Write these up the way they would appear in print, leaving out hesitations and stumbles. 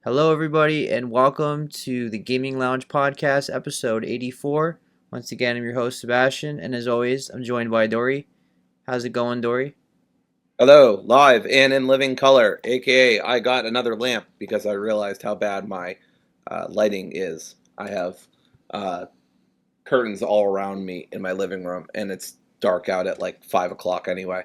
Hello, everybody, and welcome to the Gaming Lounge Podcast, episode 84. Once again, I'm your host, Sebastian, and as always, I'm joined by Dory. How's it going, Dory? Hello, live and in living color, aka I got another lamp because I realized how bad my lighting is. I have uh, curtains all around me in my living room, and it's dark out at like 5 o'clock anyway.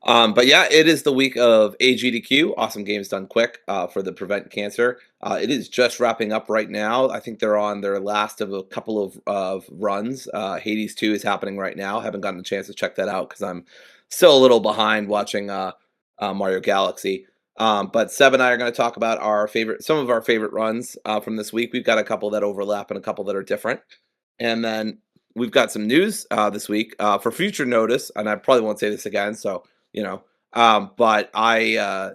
But yeah, it is the week of AGDQ, Awesome Games Done Quick, for the Prevent Cancer. It is just wrapping up right now. I think they're on their last of a couple of runs. Hades 2 is happening right now. Haven't gotten a chance to check that out because I'm still a little behind watching Mario Galaxy. But Seb and I are going to talk about some of our favorite runs from this week. We've got a couple that overlap and a couple that are different. And then we've got some news this week for future notice, and I probably won't say this again, so but I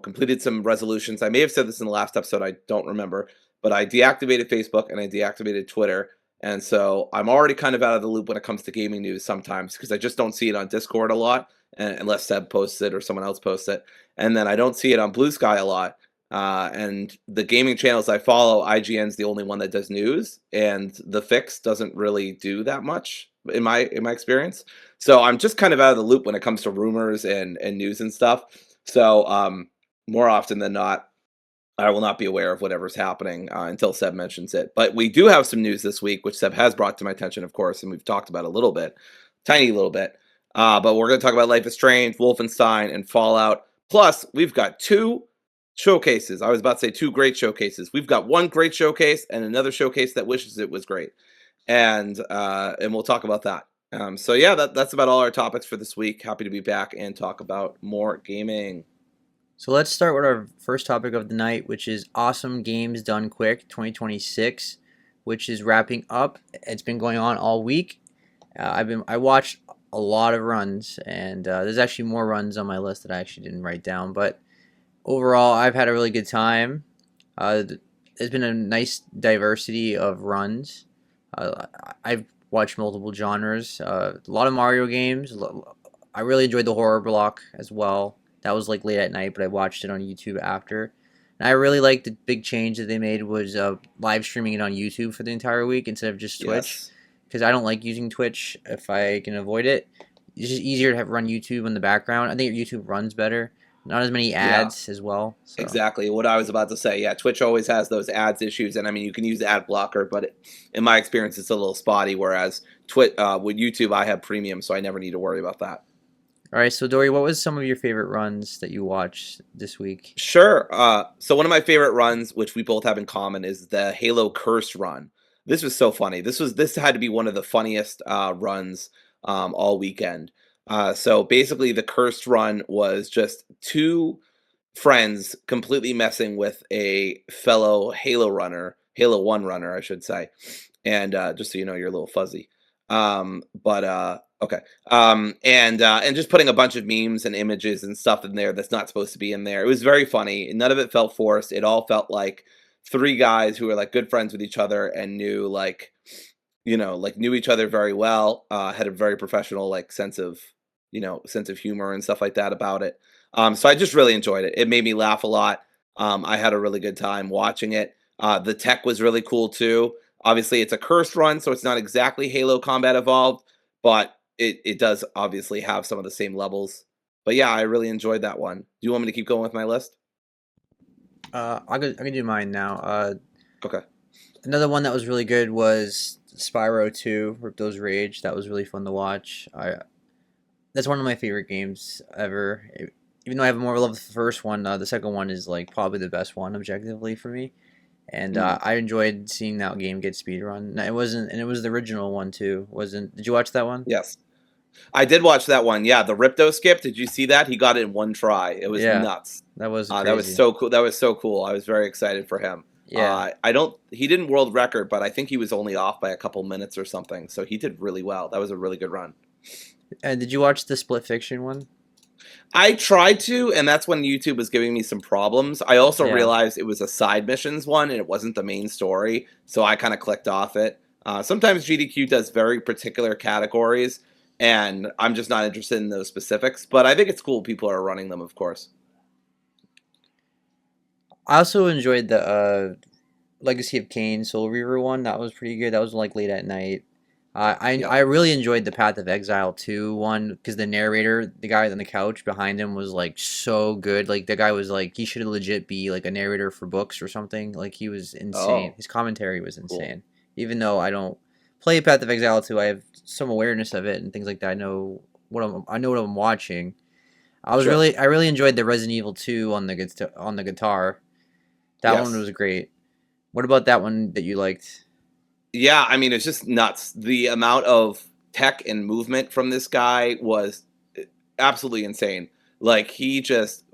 completed some resolutions. I may have said this in the last episode, I don't remember, but I deactivated Facebook and I deactivated Twitter. And so I'm already kind of out of the loop when it comes to gaming news sometimes because I just don't see it on Discord a lot unless Seb posts it or someone else posts it. And then I don't see it on Blue Sky a lot. And the gaming channels I follow, IGN's the only one that does news, and The Fix doesn't really do that much in my experience. So I'm just kind of out of the loop when it comes to rumors and news and stuff. So more often than not, I will not be aware of whatever's happening until Seb mentions it. But we do have some news this week, which Seb has brought to my attention, of course, and we've talked about a little bit, tiny little bit. But we're going to talk about Life is Strange, Wolfenstein, and Fallout. Plus, we've got two showcases. I was about to say two great showcases. We've got one great showcase and another showcase that wishes it was great, and we'll talk about that. So yeah, that's about all our topics for this week. Happy to be back and talk about more gaming. So let's start with our first topic of the night, which is Awesome Games Done Quick 2026, which is wrapping up. It's been going on all week. I watched a lot of runs, and there's actually more runs on my list that I actually didn't write down, but overall, I've had a really good time. There's been a nice diversity of runs. I've watched multiple genres. A lot of Mario games. I really enjoyed the horror block as well. That was like late at night, but I watched it on YouTube after. And I really liked the big change that they made was live streaming it on YouTube for the entire week instead of just Twitch. Yes. Because I don't like using Twitch if I can avoid it. It's just easier to run YouTube in the background. I think YouTube runs better. Not as many Yeah. ads as well. So Exactly what I was about to say. Yeah, Twitch always has those ads issues, and I mean you can use ad blocker, but in my experience, it's a little spotty. Whereas with YouTube, I have premium, so I never need to worry about that. all right, so Dory, what was some of your favorite runs that you watched this week? Sure. So one of my favorite runs, which we both have in common, is the Halo Curse run. This was so funny. This had to be one of the funniest runs all weekend. So basically, the Cursed run was just two friends completely messing with a fellow Halo 1 runner, I should say. And just so you know, you're a little fuzzy. But okay. And just putting a bunch of memes and images and stuff in there that's not supposed to be in there. It was very funny. None of it felt forced. It all felt like three guys who were like good friends with each other and knew knew each other very well, had a very professional sense of humor and stuff like that about it. So I just really enjoyed it. It made me laugh a lot. I had a really good time watching it. The tech was really cool too. Obviously, it's a cursed run, so it's not exactly Halo Combat Evolved, but it does obviously have some of the same levels. But yeah, I really enjoyed that one. Do you want me to keep going with my list? I can do mine now. Okay. Another one that was really good was Spyro 2, Ripto's Rage. That was really fun to watch. That's one of my favorite games ever. Even though I have more love for the first one, the second one is like probably the best one objectively for me. And I enjoyed seeing that game get speedrun. It wasn't, and it was the original one too. Wasn't? Did you watch that one? Yes. I did watch that one. Yeah, the Ripto skip. Did you see that? He got it in one try. It was Yeah, nuts. that was That was crazy. so cool. That was so cool. I was very excited for him. Yeah. I don't. He didn't world record, but I think he was only off by a couple minutes or something. So he did really well. That was a really good run. And did you watch the Split Fiction one? I tried to, and that's when YouTube was giving me some problems. I also Yeah. realized it was a side missions one, and it wasn't the main story, so I kind of clicked off it. Sometimes GDQ does very particular categories, and I'm just not interested in those specifics. But I think it's cool people are running them, of course. I also enjoyed the Legacy of Kain Soul Reaver one. That was pretty good. That was like late at night. I Yep. really enjoyed the Path of Exile 2 one because the narrator, the guy on the couch behind him, was like so good. Like the guy was like he should legit be like a narrator for books or something. Like he was insane. Oh, His commentary was cool. insane. Even though I don't play Path of Exile 2, I have some awareness of it and things like that. I know what I'm watching. Sure. I really enjoyed the Resident Evil 2 on the guitar. That one Yes. was great. What about that one that you liked? Yeah, I mean, it's just nuts. The amount of tech and movement from this guy was absolutely insane. Like he just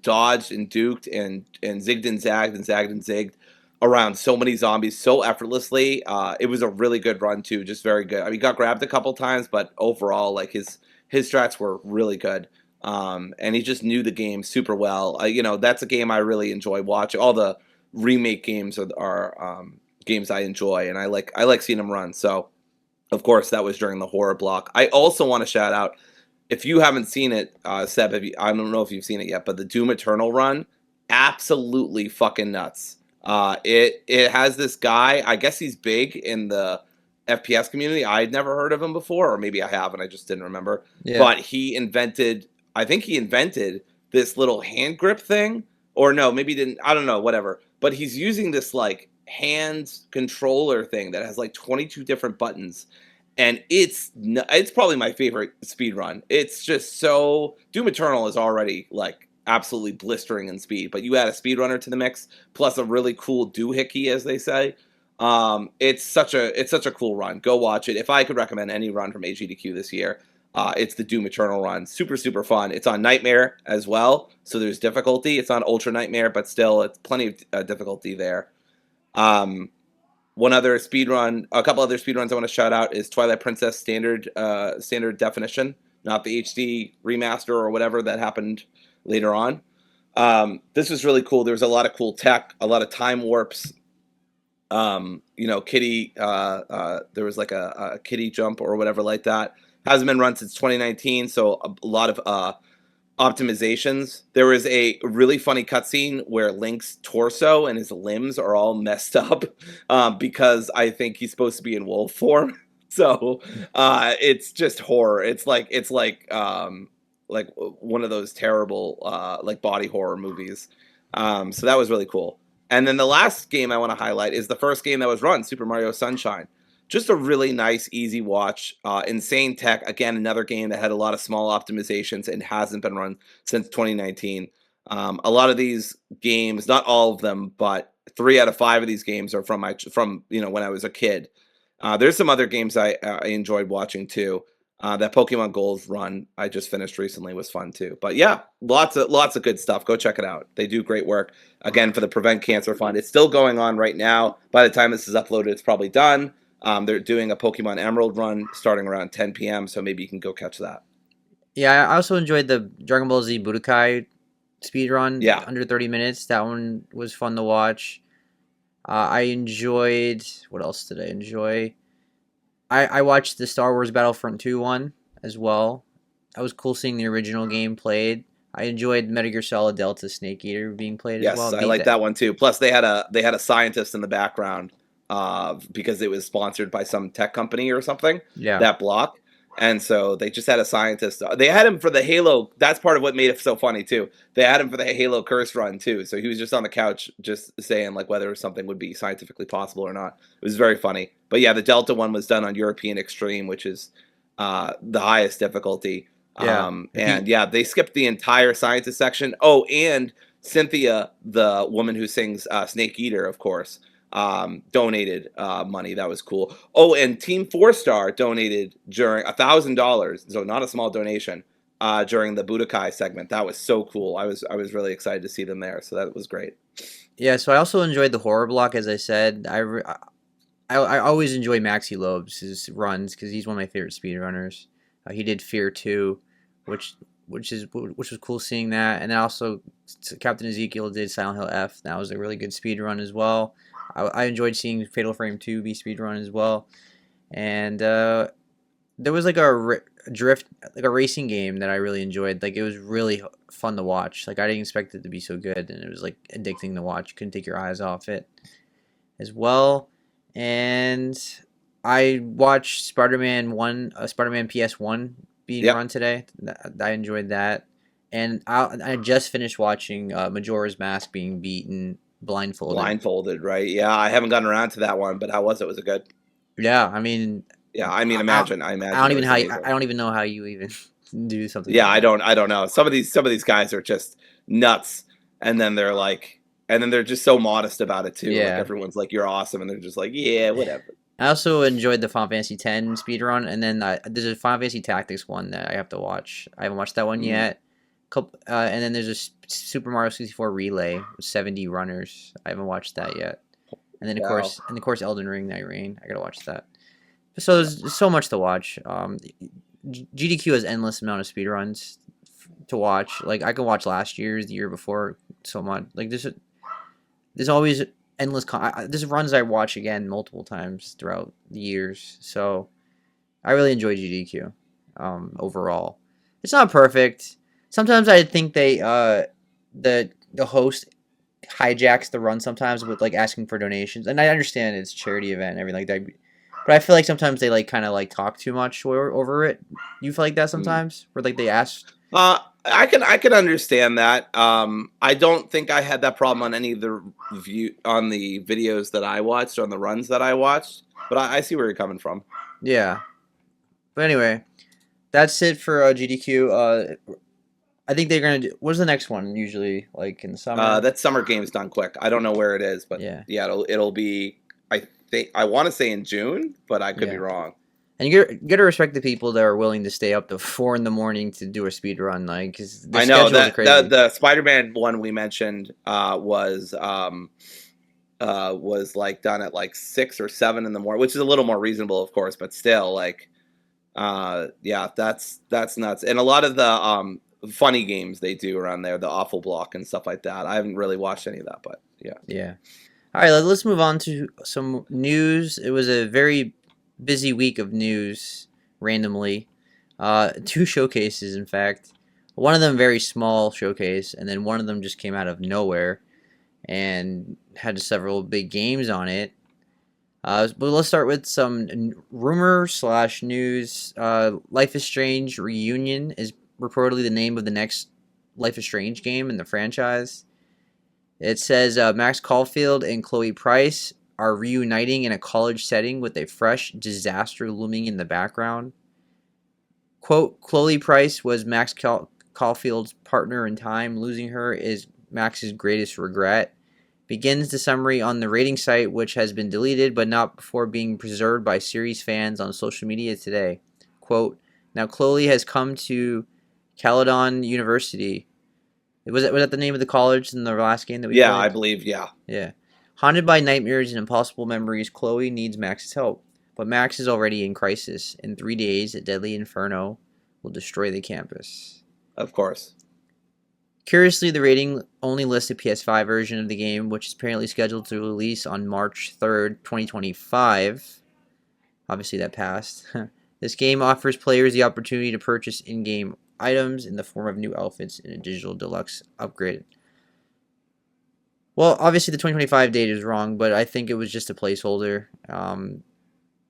dodged and duked and zigged and zagged and zigged around so many zombies so effortlessly. It was a really good run too, just very good. I mean, he got grabbed a couple times, but overall, like his strats were really good. And he just knew the game super well. That's a game I really enjoy watching. All the remake games are games I enjoy, and I like seeing them run. So, of course, that was during the horror block. I also want to shout out if you haven't seen it, Seb. I don't know if you've seen it yet, but the Doom Eternal run, absolutely fucking nuts. It has this guy. I guess he's big in the FPS community. I'd never heard of him before, or maybe I have and I just didn't remember. Yeah. But he invented. I think he invented this little hand grip thing, or no, maybe he didn't. I don't know. Whatever. But he's using this like hand controller thing that has like 22 different buttons, and it's probably my favorite speed run. It's just so Doom Eternal is already like absolutely blistering in speed, but you add a speedrunner to the mix plus a really cool doohickey, as they say. It's such a cool run. Go watch it. If I could recommend any run from AGDQ this year, it's the Doom Eternal run. Super super fun. It's on Nightmare as well, so there's difficulty. It's on Ultra Nightmare, but still, it's plenty of difficulty there. Um, a couple other speed runs I want to shout out is Twilight Princess standard definition, not the HD remaster or whatever that happened later on. This was really cool. There was a lot of cool tech, a lot of time warps. Kitty. There was like a kitty jump or whatever like that. Hasn't been run since 2019, so a lot of optimizations. There was a really funny cutscene where Link's torso and his limbs are all messed up because I think he's supposed to be in wolf form. So it's just horror. It's like one of those terrible like body horror movies. So that was really cool. And then the last game I want to highlight is the first game that was run, Super Mario Sunshine. Just a really nice, easy watch. Insane tech. Again, another game that had a lot of small optimizations and hasn't been run since 2019. A lot of these games, not all of them, but 3 out of 5 of these games are from when I was a kid. There's some other games I enjoyed watching too. That Pokemon Gold run I just finished recently was fun too. But yeah, lots of good stuff. Go check it out. They do great work. Again, for the Prevent Cancer Fund, it's still going on right now. By the time this is uploaded, it's probably done. They're doing a Pokemon Emerald run starting around 10 p.m. So maybe you can go catch that. Yeah, I also enjoyed the Dragon Ball Z Budokai speed run Yeah. under 30 minutes. That one was fun to watch. I enjoyed. What else did I enjoy? I watched the Star Wars Battlefront 2 one as well. That was cool seeing the original game played. I enjoyed Metal Gear Solid Delta Snake Eater being played as well. Yes, I Beat like that. that one too. Plus, they had a scientist in the background because it was sponsored by some tech company or something. Yeah. That block, and so they just had a scientist. They had him for the Halo. That's part of what made it so funny too. They had him for the Halo Curse run too. So he was just on the couch, just saying like whether something would be scientifically possible or not. It was very funny. But yeah, the Delta one was done on European Extreme, which is the highest difficulty. Yeah. And yeah, they skipped the entire scientist section. Oh, and Cynthia, the woman who sings Snake Eater, of course, donated money. That was cool. Oh, and Team Four Star donated during $1,000, so not a small donation, during the Budokai segment. That was so cool. I was really excited to see them there. So that was great. Yeah, so I also enjoyed the horror block, as I said. I always enjoy Maxi Loeb's runs because he's one of my favorite speedrunners. He did Fear 2, which which was cool seeing that. And then also Captain Ezekiel did Silent Hill F. That was a really good speed run as well. I enjoyed seeing Fatal Frame 2 be speed run as well. And there was like drift, like a racing game that I really enjoyed. Like it was really fun to watch. Like I didn't expect it to be so good, and it was like addicting to watch. You couldn't take your eyes off it as well. And I watched Spider-Man PS1 being Yep. run today. I enjoyed that, and I just finished watching Majora's Mask being beaten blindfolded. Blindfolded, right? Yeah, I haven't gotten around to that one, but how was it? Was it good? Yeah, I mean, Yeah, I mean, I, I I imagine don't it even was how amazing. I don't even know how you even do something Yeah, like that. I don't know. Some of these guys are just nuts, and then they're like, and then they're just so modest about it too. Like Yeah. everyone's like, "You're awesome," and they're just like, "Yeah, whatever." I also enjoyed the Final Fantasy X speedrun, and then there's a Final Fantasy Tactics one that I have to watch. I haven't watched that one Mm, yet. And then there's a Super Mario 64 Relay with 70 runners. I haven't watched that yet. And then wow. of course, Elden Ring Night Rain. I gotta watch that. So there's so much to watch. GDQ has endless amount of speedruns to watch. Like I can watch last year's, the year before, so much. Like there's always endless. There's runs I watch again multiple times throughout the years. So I really enjoy GDQ. Overall, it's not perfect. Sometimes I think the host hijacks the run sometimes with like asking for donations, and I understand it's a charity event and everything like that. But I feel like sometimes they like kind of like talk too much over it. You feel like that Mm. sometimes, where like they ask. I can understand that. I don't think I had that problem on any of the videos that I watched, on the runs that I watched. But I see where you're coming from. Yeah, but anyway, that's it for GDQ. I think they're gonna do. What's the next one usually like in the summer? That summer game's done quick. I don't know where it is, but Yeah, yeah, it'll be. I think I want to say in June, but I could be yeah. wrong. And you gotta respect the people that are willing to stay up to 4 in the morning to do a speed run, like, cause their I know schedules are that crazy. the Spider-Man one we mentioned was like done at like 6 or 7 in the morning, which is a little more reasonable, of course, but still, like, yeah, that's nuts. And a lot of the funny games they do around there, the Awful Block and stuff like that. I haven't really watched any of that, but yeah. Yeah. All right, let's move on to some news. It was a very busy week of news. Randomly, two showcases, in fact. One of them very small showcase, and then one of them just came out of nowhere and had several big games on it. But let's start with some rumor slash news. Life is Strange Reunion is reportedly the name of the next Life is Strange game in the franchise. It says Max Caulfield and Chloe Price are reuniting in a college setting with a fresh disaster looming in the background. Quote, Chloe Price was Caulfield's partner in time. Losing her is Max's greatest regret. Begins the summary on the rating site, which has been deleted but not before being preserved by series fans on social media today. Quote, now Chloe has come to Caledon University. Was that the name of the college in the last game that we Yeah, I played? believe, yeah. Yeah. Haunted by nightmares and impossible memories, Chloe needs Max's help. But Max is already in crisis. In 3 days, a deadly inferno will destroy the campus. Of course. Curiously, the rating only lists the PS5 version of the game, which is apparently scheduled to release on March 3rd, 2025. Obviously, that passed. This game offers players the opportunity to purchase in-game items in the form of new outfits in a digital deluxe upgrade. Well, obviously the 2025 date is wrong, but I think it was just a placeholder.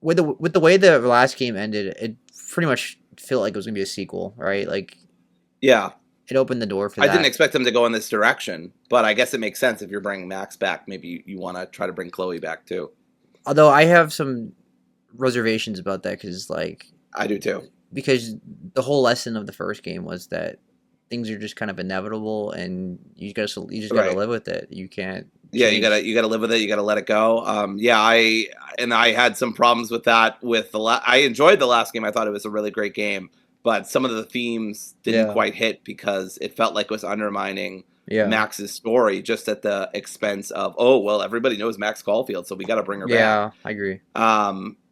With the way the last game ended, it pretty much felt like it was gonna be a sequel, right? Like Yeah. it opened the door for I didn't that. expect them to go in this direction, but I guess it makes sense if you're bringing Max back. Maybe you want to try to bring Chloe back too. Although I have some reservations about that I do too. because the whole lesson of the first game was that things are just kind of inevitable, and you just gotta Right. live with it. You can't Yeah, change. you gotta live with it. You gotta let it go. Yeah, I had some problems with that. I enjoyed the last game. I thought it was a really great game, but some of the themes didn't Yeah, quite hit because it felt like it was undermining yeah, Max's story just at the expense of, oh well, everybody knows Max Caulfield, so we got to bring her back. yeah. I agree.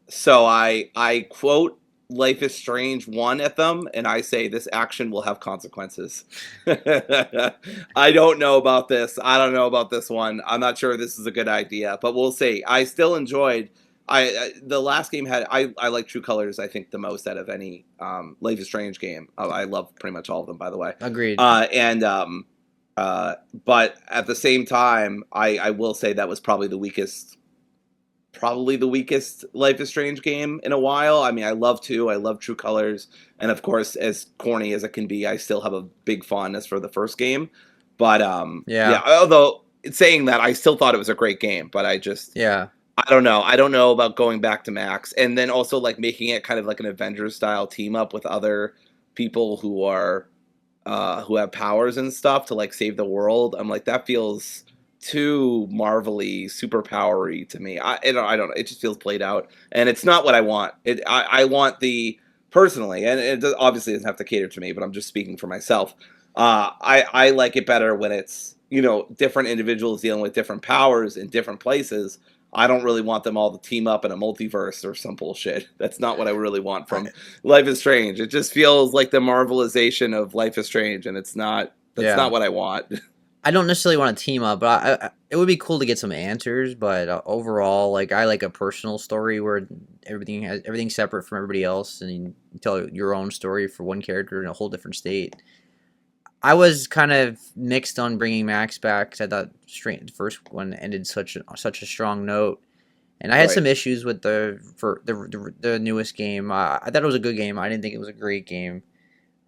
So I quote Life is Strange 1 at them, and I say this action will have consequences. I don't know about this. I don't know about this one. I'm not sure this is a good idea, but we'll see. I still enjoyed The last game had I like True Colors I think the most out of any Life is Strange game. I love pretty much all of them, by the way. Agreed. And But at the same time, I will say that was probably the weakest Life is Strange game in a while. I mean, I love 2, I love True Colors, and of course, as corny as it can be, I still have a big fondness for the first game. But Yeah. yeah, although saying that, I still thought it was a great game, but Yeah. I don't know. I don't know about going back to Max, and then also like making it kind of like an Avengers style team up with other people who have powers and stuff to like save the world. I'm like, that feels too marvelly, superpowery to me. I don't know. It just feels played out, and it's not what I want. I want the personally, and obviously doesn't have to cater to me, but I'm just speaking for myself. I like it better when it's different individuals dealing with different powers in different places. I don't really want them all to team up in a multiverse or some bullshit. That's not what I really want from Life is Strange. It just feels like the Marvelization of Life is Strange, and it's not. That's not what I want. I don't necessarily want to team up, but it would be cool to get some answers. But overall, like I like a personal story where everything's separate from everybody else, and you tell your own story for one character in a whole different state. I was kind of mixed on bringing Max back because I thought the first one ended such a strong note, and I had some issues with the newest game. I thought it was a good game. I didn't think it was a great game,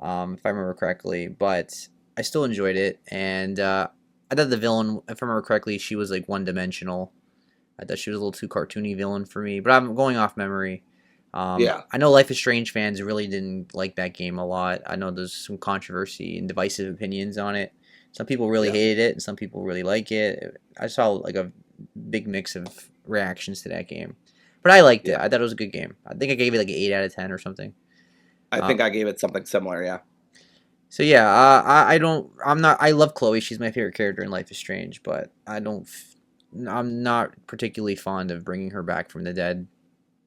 if I remember correctly, but I still enjoyed it. And I thought the villain, if I remember correctly, she was like one dimensional. I thought she was a little too cartoony villain for me, but I'm going off memory. Yeah. I know Life is Strange fans really didn't like that game a lot. I know there's some controversy and divisive opinions on it. Some people really hated it, and some people really like it. I saw like a big mix of reactions to that game, but I liked it. I thought it was a good game. I think I gave it like an 8 out of 10 or something. I think I gave it something similar. Yeah. So yeah, I don't. I'm not. I love Chloe. She's my favorite character in Life is Strange, but I'm not particularly fond of bringing her back from the dead.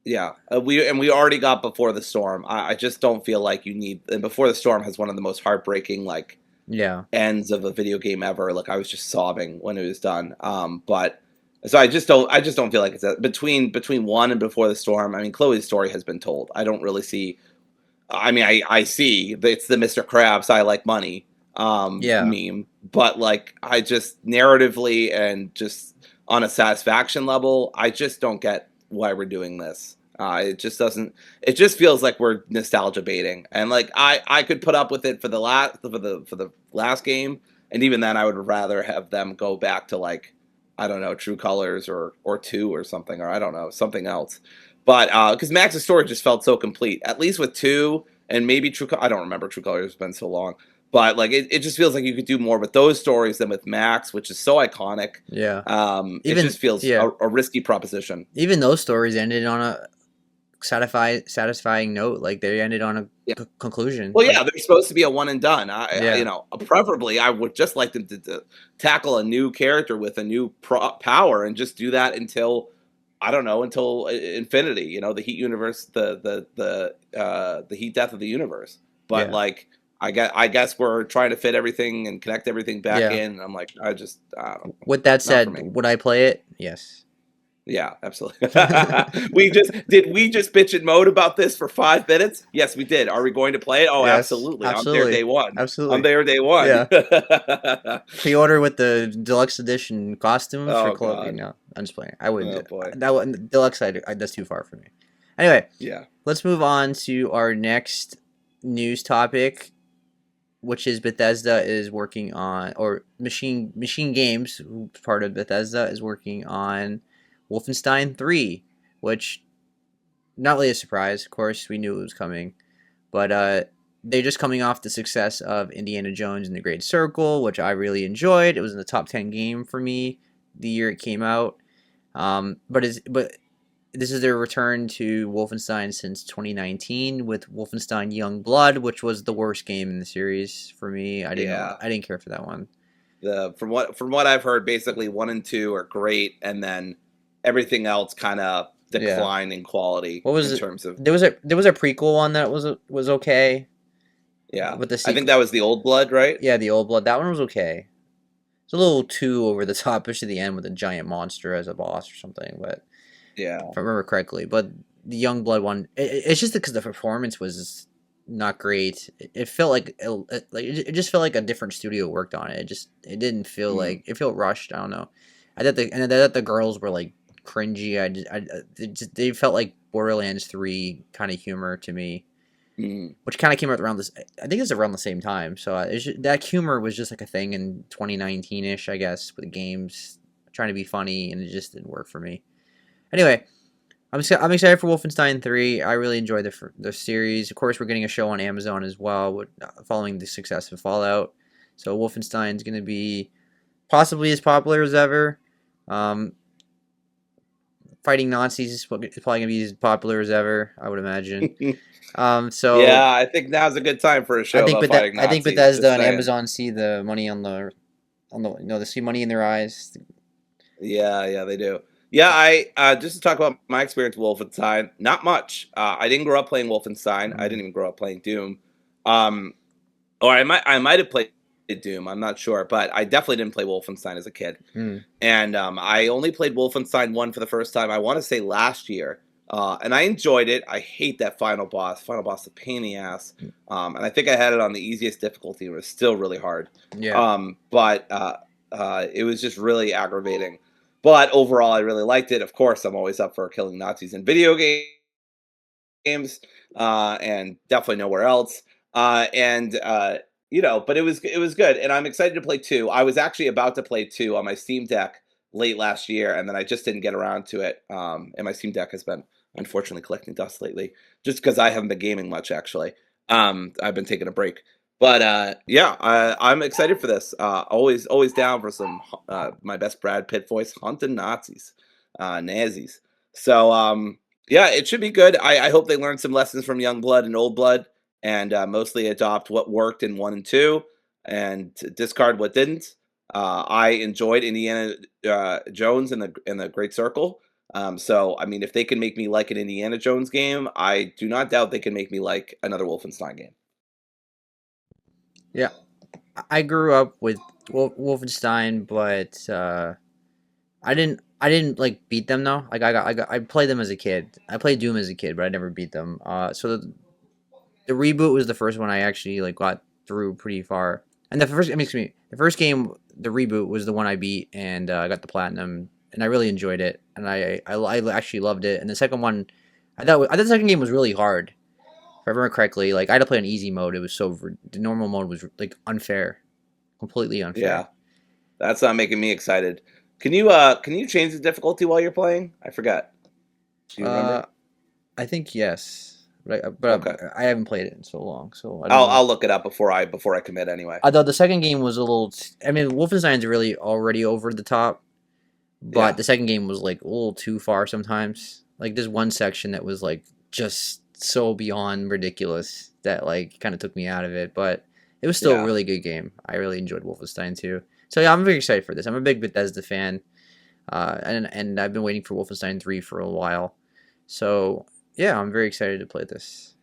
Yeah, we already got Before the Storm. I just don't feel like you need. And Before the Storm has one of the most heartbreaking ends of a video game ever. Like I was just sobbing when it was done. But so I just don't feel like it's between 1 and Before the Storm. I mean, Chloe's story has been told. I don't really see. I mean, I see it's the Mr. Krabs I like money meme, but like I just narratively and just on a satisfaction level, I just don't get why we're doing this. It just doesn't. It just feels like we're nostalgia baiting, and like I could put up with it for the last game, and even then I would rather have them go back to like I don't know True Colors or 2 or something, or I don't know something else. But because Max's story just felt so complete, at least with 2 and maybe I don't remember True Colors. It's been so long. But like it just feels like you could do more with those stories than with Max, which is so iconic. Yeah. It just feels a risky proposition. Even those stories ended on a satisfying note. Like they ended on a conclusion. Well, like, yeah, they're supposed to be a one and done. Preferably, I would just like them to tackle a new character with a new power and just do that until I don't know until infinity. The heat universe, the heat death of the universe. But like. I guess we're trying to fit everything and connect everything back in. And I'm like, I don't know. With that said, would I play it? Yes. Yeah, absolutely. we just bitch and moan about this for 5 minutes? Yes, we did. Are we going to play it? Oh, yes, absolutely. I'm there day one. Absolutely. I'm there day one. Yeah. Pre-order with the deluxe edition costumes for Chloe. No, I'm just playing. I wouldn't. Oh, boy. That deluxe that's too far for me. Anyway. Yeah. Let's move on to our next news topic, which is Bethesda is working on, or Machine Games, part of Bethesda, is working on Wolfenstein 3, which, not really a surprise, of course, we knew it was coming, but they're just coming off the success of Indiana Jones and the Great Circle, which I really enjoyed. It was in the top 10 game for me the year it came out, but this is their return to Wolfenstein since 2019 with Wolfenstein Young Blood, which was the worst game in the series for me. I didn't care for that one. From what I've heard, basically 1 and 2 are great, and then everything else kind of declined in quality. What was in terms of there was a prequel one that was okay. Yeah, with the I think that was the Old Blood, right? Yeah, the Old Blood. That one was okay. It's a little too over the top, especially at the end with a giant monster as a boss or something, but. Yeah. if I remember correctly. But the Youngblood one, it's just because the performance was not great. It felt like it just felt like a different studio worked on it. It didn't feel Mm. like it felt rushed. I don't know. I thought the girls were like cringy. They felt like Borderlands 3 kind of humor to me, Mm. which kind of came out around this. I think it's around the same time. So that humor was just like a thing in 2019 ish, I guess, with games trying to be funny, and it just didn't work for me. Anyway, I'm excited for Wolfenstein 3. I really enjoyed the series. Of course, we're getting a show on Amazon as well, following the success of Fallout. So Wolfenstein's going to be possibly as popular as ever. Um, Fighting Nazis is probably going to be as popular as ever, I would imagine. So Yeah, I think now's a good time for a show about fighting I think Nazis. Bethesda Just and saying. Amazon see the money they see money in their eyes. Yeah, yeah, they do. Yeah, I just to talk about my experience with Wolfenstein, not much. I didn't grow up playing Wolfenstein. I Mm, didn't even grow up playing Doom. Um, or I might have played Doom. I'm not sure, but I definitely didn't play Wolfenstein as a kid. mm, And I only played Wolfenstein 1 for the first time. I want to say last year, and I enjoyed it. I hate that final boss. Final boss, is a pain in the ass. And I think I had it on the easiest difficulty. It was still really hard. yeah. But it was just really aggravating. But overall, I really liked it. Of course, I'm always up for killing Nazis in video games, and definitely nowhere else. And but it was good, and I'm excited to play two. I was actually about to play two on my Steam Deck late last year, and then I just didn't get around to it. And my Steam Deck has been unfortunately collecting dust lately, just because I haven't been gaming much. Actually, I've been taking a break. But yeah, I'm excited for this. Always down for some my best Brad Pitt voice, hunting Nazis, Nazis. So yeah, it should be good. I hope they learn some lessons from Young Blood and Old Blood, and mostly adopt what worked in one and two, and discard what didn't. I enjoyed Indiana Jones and the Great Circle. So I mean, if they can make me like an Indiana Jones game, I do not doubt they can make me like another Wolfenstein game. Yeah. I grew up with Wolfenstein, but I didn't like beat them though. Like I played them as a kid. I played Doom as a kid, but I never beat them. So the reboot was the first one I actually like got through pretty far. And excuse me, the first game, the reboot was the one I beat, and I got the platinum, and I really enjoyed it, and I actually loved it. And the second one, I thought the second game was really hard. If I remember correctly, like I had to play on easy mode. It was the normal mode was like unfair, completely unfair. Yeah, that's not making me excited. Can you change the difficulty while you're playing? I forgot. Do you Uh, remember? I think yes, Okay. I haven't played it in so long, so I don't I'll know. look it up before I commit anyway. Although the second game was a little, I mean, Wolfenstein's really already over the top, but Yeah. the second game was like a little too far sometimes. Like there's one section that was like just so beyond ridiculous that like kind of took me out of it, but it was still a Yeah. really good game. I really enjoyed Wolfenstein too. So yeah, I'm very excited for this. I'm a big Bethesda fan, and I've been waiting for Wolfenstein 3 for a while. So yeah, I'm very excited to play this.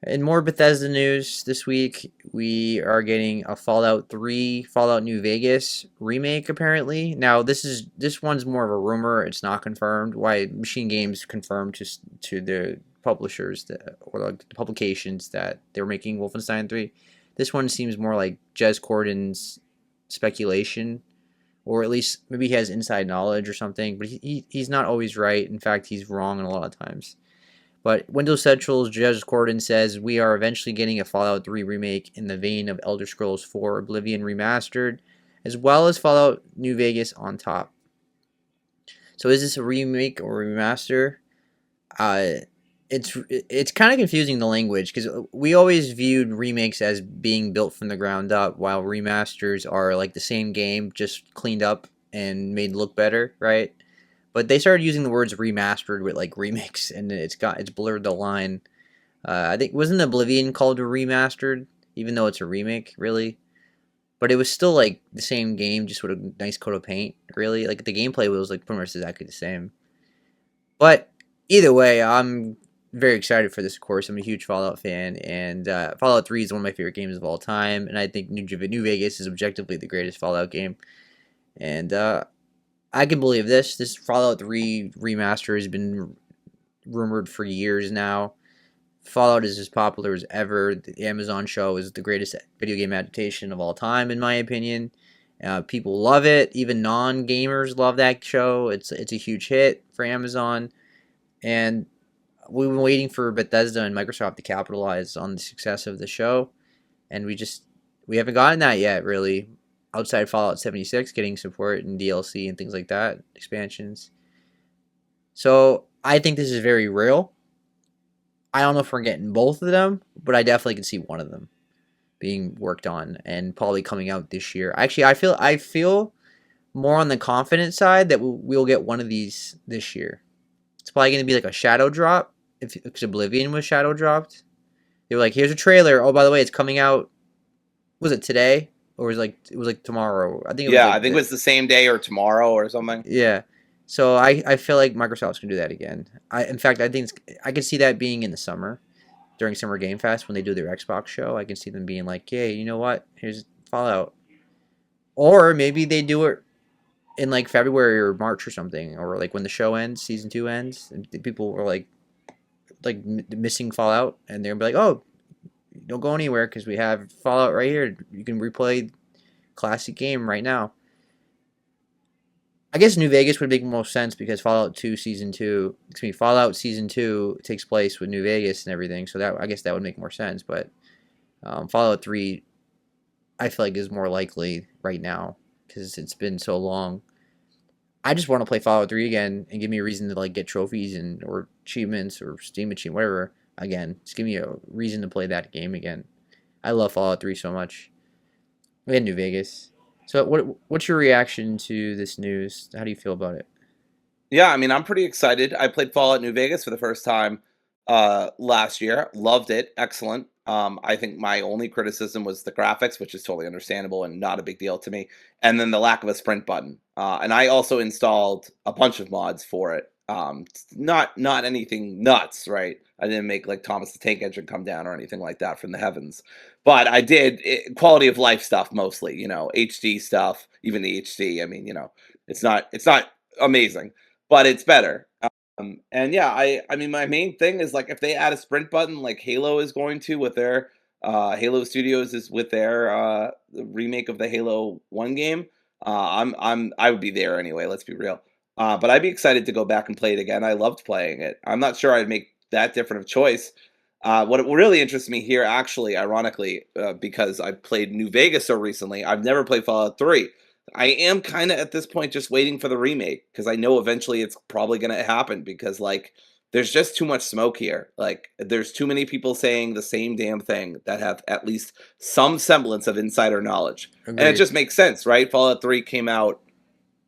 In more Bethesda news this week, we are getting a Fallout 3, Fallout New Vegas remake apparently. Now, this one's more of a rumor, it's not confirmed. Why Machine Games confirmed to the publishers or like the publications that they were making Wolfenstein 3. This one seems more like Jez Corden's speculation, or at least maybe he has inside knowledge or something, but he's not always right. In fact, he's wrong a lot of times. But Windows Central's Jez Corden says we are eventually getting a Fallout 3 remake in the vein of Elder Scrolls 4 Oblivion Remastered, as well as Fallout New Vegas on top. So is this a remake or a remaster? Uh, it's kind of confusing the language because we always viewed remakes as being built from the ground up, while remasters are like the same game just cleaned up and made look better, right? But they started using the words remastered with like remix, and it's blurred the line. I think wasn't Oblivion called a remastered, even though it's a remake, really. But it was still like the same game, just with a nice coat of paint. Really, like the gameplay was like pretty much exactly the same. But either way, I'm very excited for this. Of course, I'm a huge Fallout fan, and Fallout 3 is one of my favorite games of all time. And I think New Vegas is objectively the greatest Fallout game. And I can believe this. This Fallout 3 remaster has been rumored for years now. Fallout is as popular as ever. The Amazon show is the greatest video game adaptation of all time, in my opinion. People love it. Even non-gamers love that show. It's a huge hit for Amazon, and we've been waiting for Bethesda and Microsoft to capitalize on the success of the show, and we haven't gotten that yet, really. Outside Fallout 76, getting support and DLC and things like that, expansions. So I think this is very real. I don't know if we're getting both of them, but I definitely can see one of them being worked on and probably coming out this year. Actually, I feel more on the confident side that we'll get one of these this year. It's probably going to be like a shadow drop, because Oblivion was shadow dropped. They were like, "Here's a trailer. Oh, by the way, it's coming out." Was it today or it was like tomorrow? I think it was Yeah, like I think it was the same day or tomorrow or something. yeah. So I feel like Microsoft's gonna do that again. In fact I think I can see that being in the summer during Summer Game Fest when they do their Xbox show. I can see them being like, "Hey, you know what? Here's Fallout." Or maybe they do it in like February or March or something, or like when the show ends, season 2 ends, and people were like missing Fallout, and they're gonna be like, "Oh, don't go anywhere because we have Fallout right here. You can replay classic game right now." I guess New Vegas would make most sense because Fallout Season 2 takes place with New Vegas and everything, so that I guess that would make more sense. But Fallout 3, I feel like is more likely right now because it's been so long. I just want to play Fallout 3 again and give me a reason to like get trophies and or achievements or Steam achievement, whatever. Again, just give me a reason to play that game again. I love Fallout 3 so much. We had New Vegas. So what's your reaction to this news? How do you feel about it? Yeah, I mean, I'm pretty excited. I played Fallout New Vegas for the first time last year. Loved it. Excellent. I think my only criticism was the graphics, which is totally understandable and not a big deal to me. And then the lack of a sprint button. And I also installed a bunch of mods for it. Not anything nuts, right? I didn't make like Thomas the Tank Engine come down or anything like that from the heavens. But I did quality of life stuff mostly, HD stuff, even the HD. I mean, it's not amazing, but it's better. And yeah, I mean, my main thing is like if they add a sprint button, like Halo is going to with their Halo Studios is with their remake of the Halo One game. I would be there anyway. Let's be real. But I'd be excited to go back and play it again. I loved playing it. I'm not sure I'd make that different of choice. What really interests me here, actually, ironically, because I played New Vegas so recently, I've never played Fallout 3. I am kind of at this point just waiting for the remake because I know eventually it's probably going to happen because like there's just too much smoke here. Like there's too many people saying the same damn thing that have at least some semblance of insider knowledge. And it Agreed. just makes sense, right? Fallout 3 came out,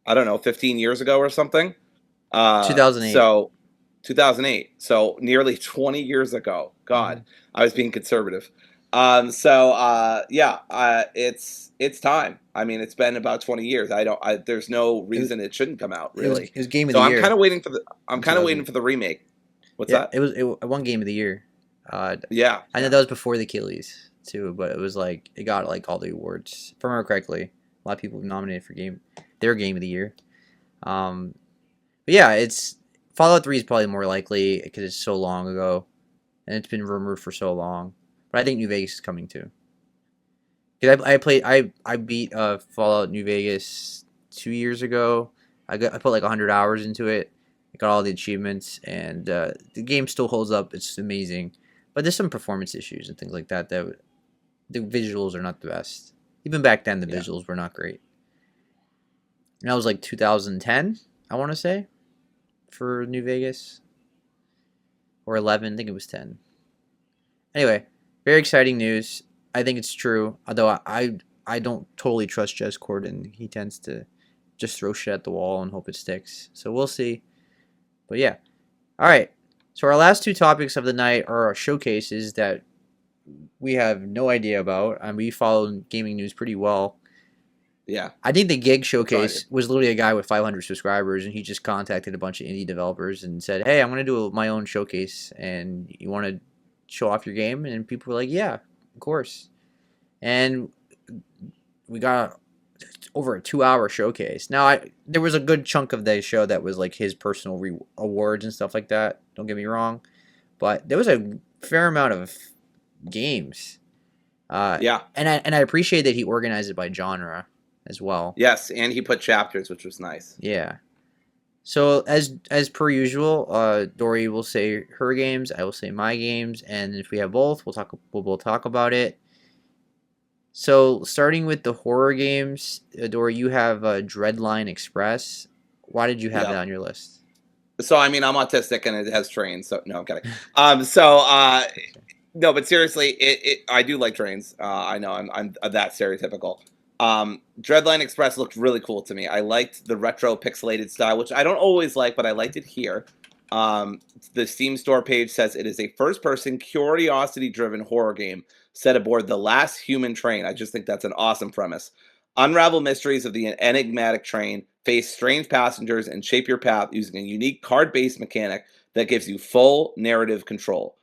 I don't know, 15 years ago or something. 2008. So 2008. So nearly 20 years ago. Hmm. God, I was being conservative. Yeah, it's time. I mean, it's been about 20 years. There's no It was, reason it shouldn't come out, it was really. it was game of So the I'm kind year of waiting for the I'm in kind of waiting 2008. for the remake. What's Yeah, that? it won game of the year. Yeah, I know yeah. that was before the Achilles too, but it was like it got like all the awards. If I remember correctly, a lot of people nominated for their game of the year. Um, but yeah, it's Fallout 3 is probably more likely because it's so long ago and it's been rumored for so long. But I think New Vegas is coming too. Cause I beat Fallout New Vegas 2 years ago. I put like 100 hours into it. I got all the achievements, and the game still holds up. It's amazing, but there's some performance issues and things like that. The visuals are not the best. Even back then, the Yeah. visuals were not great. And that was like 2010, I want to say, for New Vegas, or 11. I think it was 10. Anyway, very exciting news. I think it's true. Although I don't totally trust Jez Corden. He tends to just throw shit at the wall and hope it sticks. So we'll see. But yeah. All right. So our last two topics of the night are our showcases that we have no idea about, and we follow gaming news pretty well. Yeah. I think the Gig So I do. showcase was literally a guy with 500 subscribers, and he just contacted a bunch of indie developers and said, "Hey, I'm gonna do my own showcase, and you want to show off your game?" And people were like, "Yeah, of course." And we got over a 2-hour showcase. Now, there was a good chunk of the show that was like his personal awards and stuff like that. Don't get me wrong, but there was a fair amount of games. Yeah. And I appreciate that he organized it by genre as well. Yes, and he put chapters, which was nice. Yeah. So as per usual, Dory will say her games, I will say my games, and if we have both, we'll both talk about it. So starting with the horror games, Dory, you have Dreadline Express. Why did you have that on your list? So I mean, I'm autistic and it has trains. So no, I'm kidding. No, but seriously, I do like trains. I know I'm that stereotypical. Dreadline Express looked really cool to me. I liked the retro pixelated style, which I don't always like, but I liked it here. The Steam store page says it is a first-person, curiosity-driven horror game set aboard the last human train. I just think that's an awesome premise. Unravel mysteries of the enigmatic train, face strange passengers, and shape your path using a unique card-based mechanic that gives you full narrative control.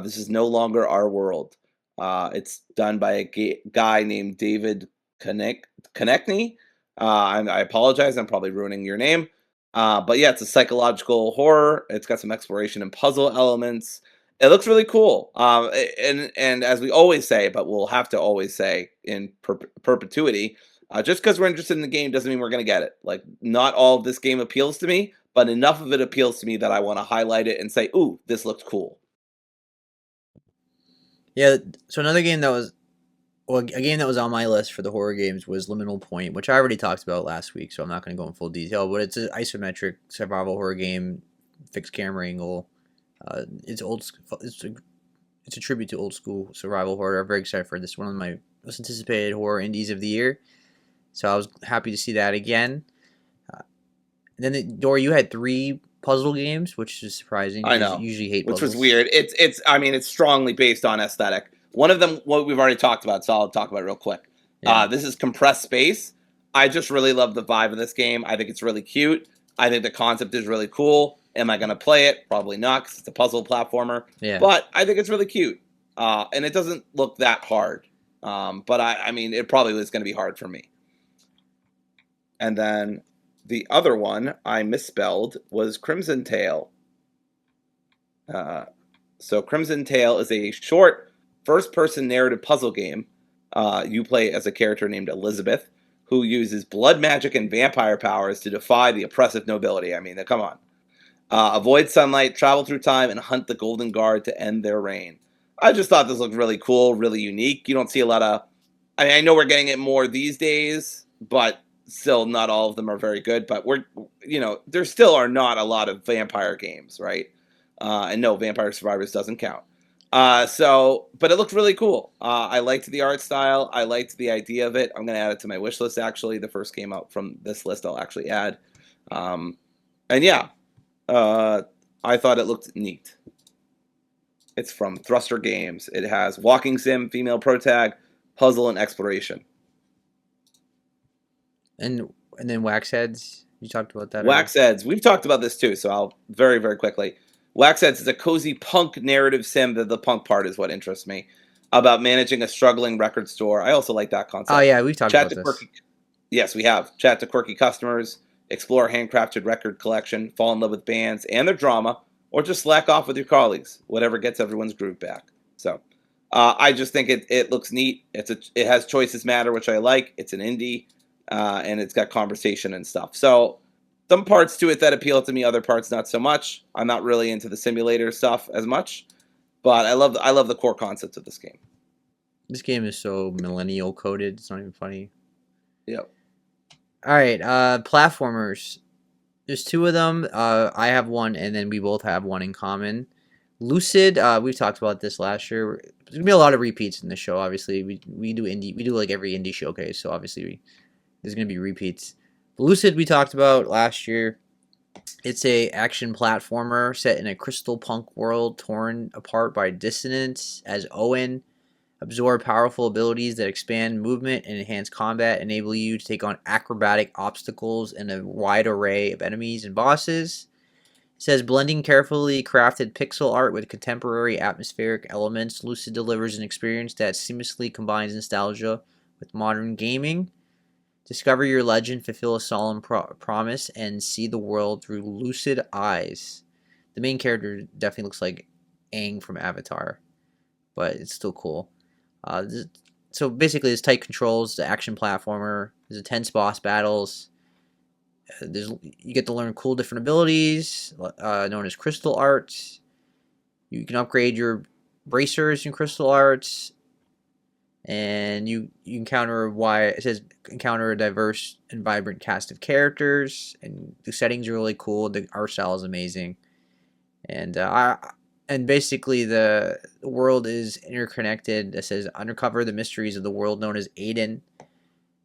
This is no longer our world. It's done by a guy named David Konechny. I apologize. I'm probably ruining your name. But yeah, it's a psychological horror. It's got some exploration and puzzle elements. It looks really cool. And as we always say, but we'll have to always say in perpetuity, just because we're interested in the game doesn't mean we're going to get it. Like, not all of this game appeals to me, but enough of it appeals to me that I want to highlight it and say, ooh, this looks cool. Yeah, so another game that was, well, a game that was on my list for the horror games was Liminal Point, which I already talked about last week, so I'm not going to go in full detail, but it's an isometric survival horror game, fixed camera angle. It's a tribute to old school survival horror. I'm very excited for this. One of my most anticipated horror indies of the year, so I was happy to see that again. Dory, you had 3 puzzle games, which is surprising. I know. You usually hate puzzles. Which was weird. It's strongly based on aesthetic. One of them, what we've already talked about, so I'll talk about it real quick. Yeah. This is Compressed Space. I just really love the vibe of this game. I think it's really cute. I think the concept is really cool. Am I going to play it? Probably not, because it's a puzzle platformer. Yeah. But I think it's really cute. And it doesn't look that hard. But I mean, it probably was going to be hard for me. And then the other one I misspelled was Crimson Tale. So Crimson Tale is a short first-person narrative puzzle game. You play as a character named Elizabeth, who uses blood magic and vampire powers to defy the oppressive nobility. I mean, come on. Avoid sunlight, travel through time, and hunt the Golden Guard to end their reign. I just thought this looked really cool, really unique. You don't see a lot of... I know we're getting it more these days, but still not all of them are very good. But there still are not a lot of vampire games, right? And no, Vampire Survivors doesn't count. But it looked really cool. I liked the art style. I liked the idea of it. I'm going to add it to my wish list, actually. The first game out from this list I'll actually add. And yeah, I thought it looked neat. It's from Thruster Games. It has walking sim, female protag, puzzle, and exploration. And then Waxheads, you talked about that. Waxheads, we've talked about this too, so I'll very, very quickly. Waxheads is a cozy punk narrative sim. The punk part is what interests me. About managing a struggling record store. I also like that concept. Oh yeah, we've talked about this. Yes, we have. Chat to quirky customers, explore a handcrafted record collection, fall in love with bands and their drama, or just slack off with your colleagues. Whatever gets everyone's groove back. So, I just think it looks neat. It has choices matter, which I like. It's an indie, and it's got conversation and stuff. So, some parts to it that appeal to me, other parts not so much. I'm not really into the simulator stuff as much, but I love the core concept of this game. This game is so millennial coded. It's not even funny. Yep. All right, platformers. There's 2 of them. I have one, and then we both have one in common. Lucid. We've talked about this last year. There's gonna be a lot of repeats in the show. Obviously, we do indie. We do like every indie showcase. So obviously, there's gonna be repeats. Lucid we talked about last year. It's a action platformer set in a crystal punk world torn apart by dissonance as Owen absorb powerful abilities that expand movement and enhance combat, enable you to take on acrobatic obstacles and a wide array of enemies and bosses. It says blending carefully crafted pixel art with contemporary atmospheric elements, Lucid delivers an experience that seamlessly combines nostalgia with modern gaming. Discover your legend, fulfill a solemn promise, and see the world through lucid eyes. The main character definitely looks like Aang from Avatar, but it's still cool. So basically, there's tight controls, the action platformer. There's intense boss battles. You get to learn cool different abilities known as crystal arts. You can upgrade your bracers in crystal arts, and you encounter it says encounter a diverse and vibrant cast of characters, and the settings are really cool. The art style is amazing, and basically the world is interconnected. It says uncover the mysteries of the world known as Aiden,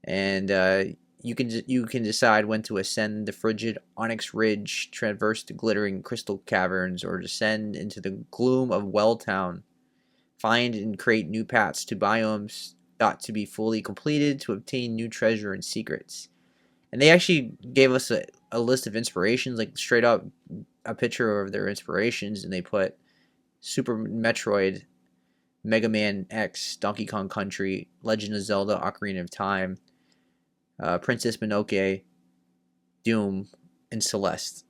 and you can decide when to ascend the frigid onyx ridge, traverse the glittering crystal caverns, or descend into the gloom of Welltown. Find and create new paths to biomes thought to be fully completed to obtain new treasure and secrets. And they actually gave us a list of inspirations, like straight up a picture of their inspirations, and they put Super Metroid, Mega Man X, Donkey Kong Country, Legend of Zelda, Ocarina of Time, Princess Mononoke, Doom, and Celeste.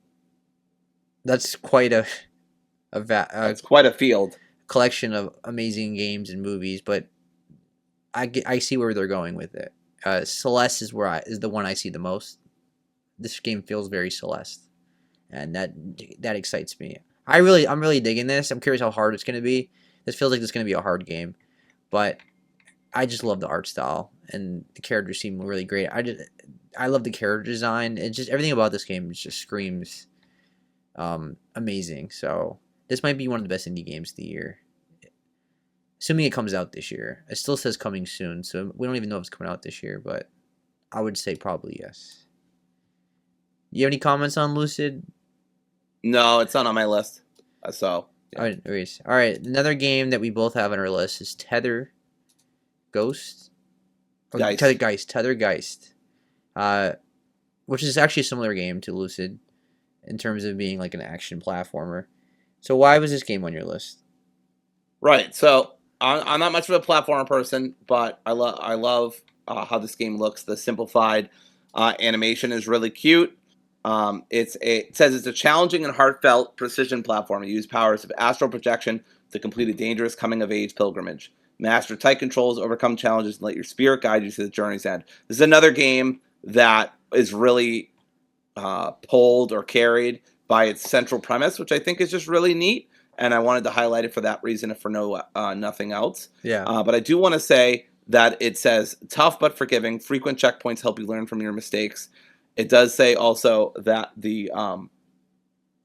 That's quite That's quite a field. collection of amazing games and movies, but I see where they're going with it. Celeste is the one I see the most. This game feels very Celeste, and that excites me. I'm really digging this. I'm curious how hard it's gonna be. This feels like it's gonna be a hard game, but I just love the art style and the characters seem really great. I love the character design. It's just everything about this game just screams amazing. So this might be one of the best indie games of the year, assuming it comes out this year. It still says coming soon, so we don't even know if it's coming out this year, but I would say probably yes. You have any comments on Lucid? No, it's not on my list. So, yeah. All right. Another game that we both have on our list is Tether Ghost. Tethergeist. Which is actually a similar game to Lucid in terms of being like an action platformer. So why was this game on your list? Right. So I'm not much of a platformer person, but I love how this game looks. The simplified animation is really cute. It says it's a challenging and heartfelt precision platform. You use powers of astral projection to complete a dangerous coming-of-age pilgrimage. Master tight controls, overcome challenges, and let your spirit guide you to the journey's end. This is another game that is really pulled or carried by its central premise, which I think is just really neat. And I wanted to highlight it for that reason, if for nothing else. Yeah. But I do want to say that it says tough but forgiving. Frequent checkpoints help you learn from your mistakes. It does say also that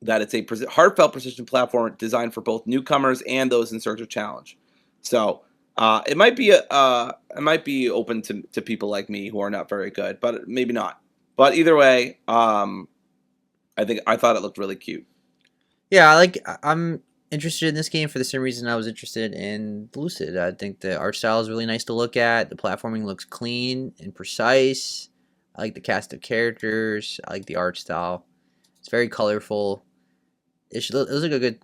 that it's a heartfelt precision platform designed for both newcomers and those in search of challenge. So it might be open to people like me who are not very good, but maybe not. But either way, I thought it looked really cute. Yeah, I'm interested in this game for the same reason I was interested in Lucid. I think the art style is really nice to look at. The platforming looks clean and precise. I like the cast of characters. I like the art style. It's very colorful. It looks like a good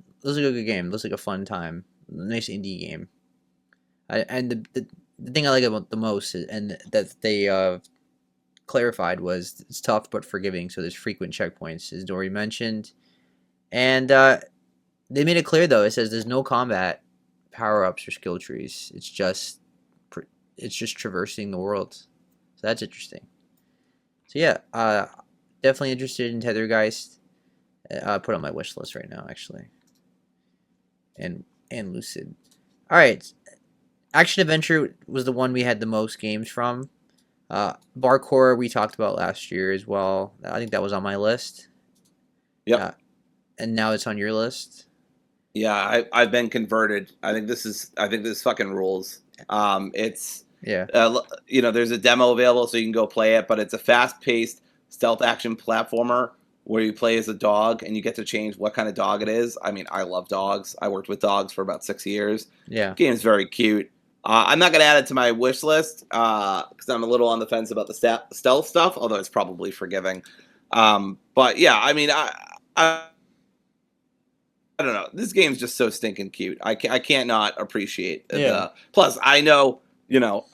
game. It looks like a fun time. A nice indie game. And the thing I like about the most and that they clarified was it's tough but forgiving. So there's frequent checkpoints, as Dory mentioned, and they made it clear though. It says there's no combat, power-ups, or skill trees. It's just traversing the world. So that's interesting. So yeah, definitely interested in Tethergeist. Put on my wish list right now, actually. And Lucid. All right, action adventure was the one we had the most games from. Barcore we talked about last year as well. I think that was on my list. Yeah. And now it's on your list. Yeah, I've been converted. I think this fucking rules. It's there's a demo available so you can go play it, but it's a fast-paced stealth action platformer where you play as a dog and you get to change what kind of dog it is. I mean, I love dogs. I worked with dogs for about 6 years. Yeah. The game's very cute. I'm not going to add it to my wish list because I'm a little on the fence about the stealth stuff, although it's probably forgiving. But yeah, I mean, I don't know. This game's just so stinking cute. I can't not appreciate Yeah. Plus, I know,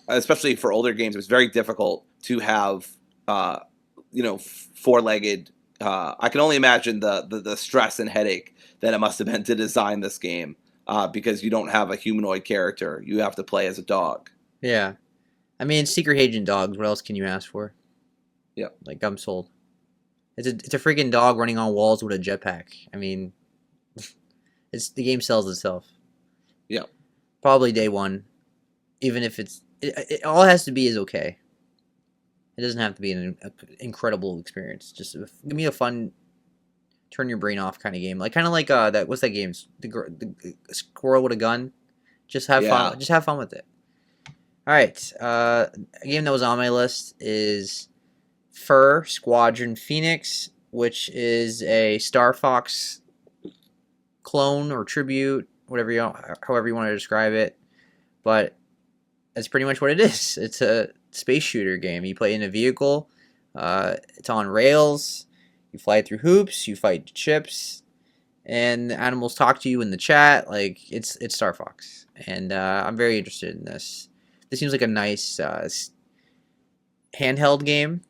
especially for older games, it's very difficult to have uh, four-legged. I can only imagine the stress and headache that it must have been to design this game, because you don't have a humanoid character. You have to play as a dog. Yeah. I mean, secret agent dogs. What else can you ask for? Yep. Like, I'm sold. It's a freaking dog running on walls with a jetpack. I mean, the game sells itself. Yep. Probably day one, even if it all it has to be is okay. It doesn't have to be an incredible experience. Just give me a fun, turn your brain off kind of game. Like kind of like that. What's that game? The squirrel with a gun. Just have Yeah. fun. Just have fun with it. All right. A game that was on my list is Fur Squadron Phoenix, which is a Star Fox clone or tribute, however you want to describe it. But that's pretty much what it is. It's a space shooter game. You play in a vehicle. It's on rails. You fly through hoops. You fight ships, and the animals talk to you in the chat. Like it's Star Fox, and I'm very interested in this. This seems like a nice handheld game,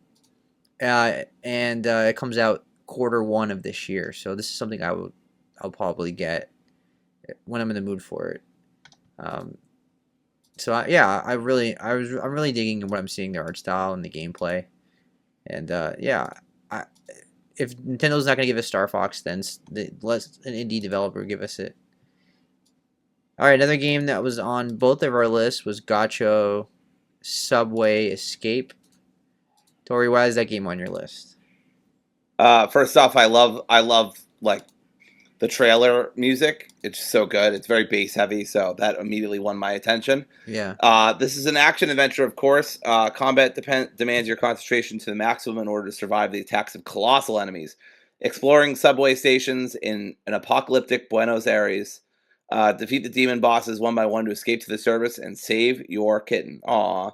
and it comes out quarter 1 of this year. So this is something I'll probably get when I'm in the mood for it. So I'm really digging what I'm seeing, the art style and the gameplay, and I, if Nintendo's not gonna give us Star Fox, then let an indie developer give us it. All right, another game that was on both of our lists was Gacho Subway Escape. Tori, why is that game on your list? First off, I love like the trailer music. It's so good. It's very bass heavy, so that immediately won my attention. Yeah, This is an action adventure, of course. Combat demands your concentration to the maximum in order to survive the attacks of colossal enemies. Exploring subway stations in an apocalyptic Buenos Aires. Defeat the demon bosses one by one to escape to the surface and save your kitten. Aw.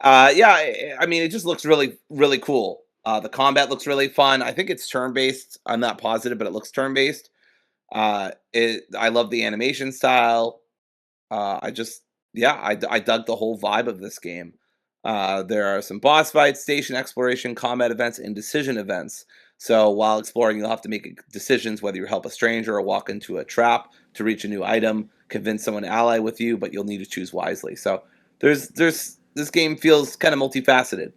Yeah, I mean, it just looks really, really cool. The combat looks really fun. I think it's turn-based. I'm not positive, but it looks turn-based. I love the animation style. I just, yeah, I dug the whole vibe of this game. There are some boss fights, station exploration, combat events, and decision events. So while exploring, you'll have to make decisions whether you help a stranger or walk into a trap to reach a new item, convince someone to ally with you, but you'll need to choose wisely. So there's this game feels kind of multifaceted.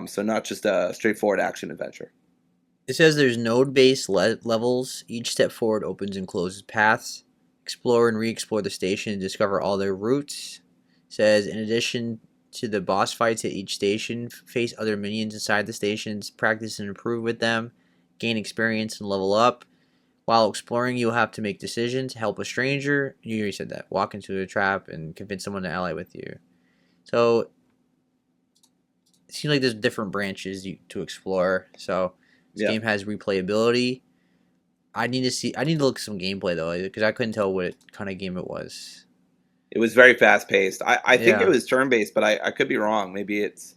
So not just a straightforward action adventure. it says there's node-based levels. Each step forward opens and closes paths. Explore and re-explore the station and discover all their routes. It says in addition to the boss fights at each station, face other minions inside the stations, practice and improve with them, gain experience and level up. While exploring, you'll have to make decisions, help a stranger. You already said that. Walk into a trap and convince someone to ally with you. So it seems like there's different branches to explore. So this Yeah. game has replayability. I need to look at some gameplay though, because I couldn't tell what kind of game it was. It was very fast paced. I think it Yeah, was turn based, but I could be wrong. Maybe it's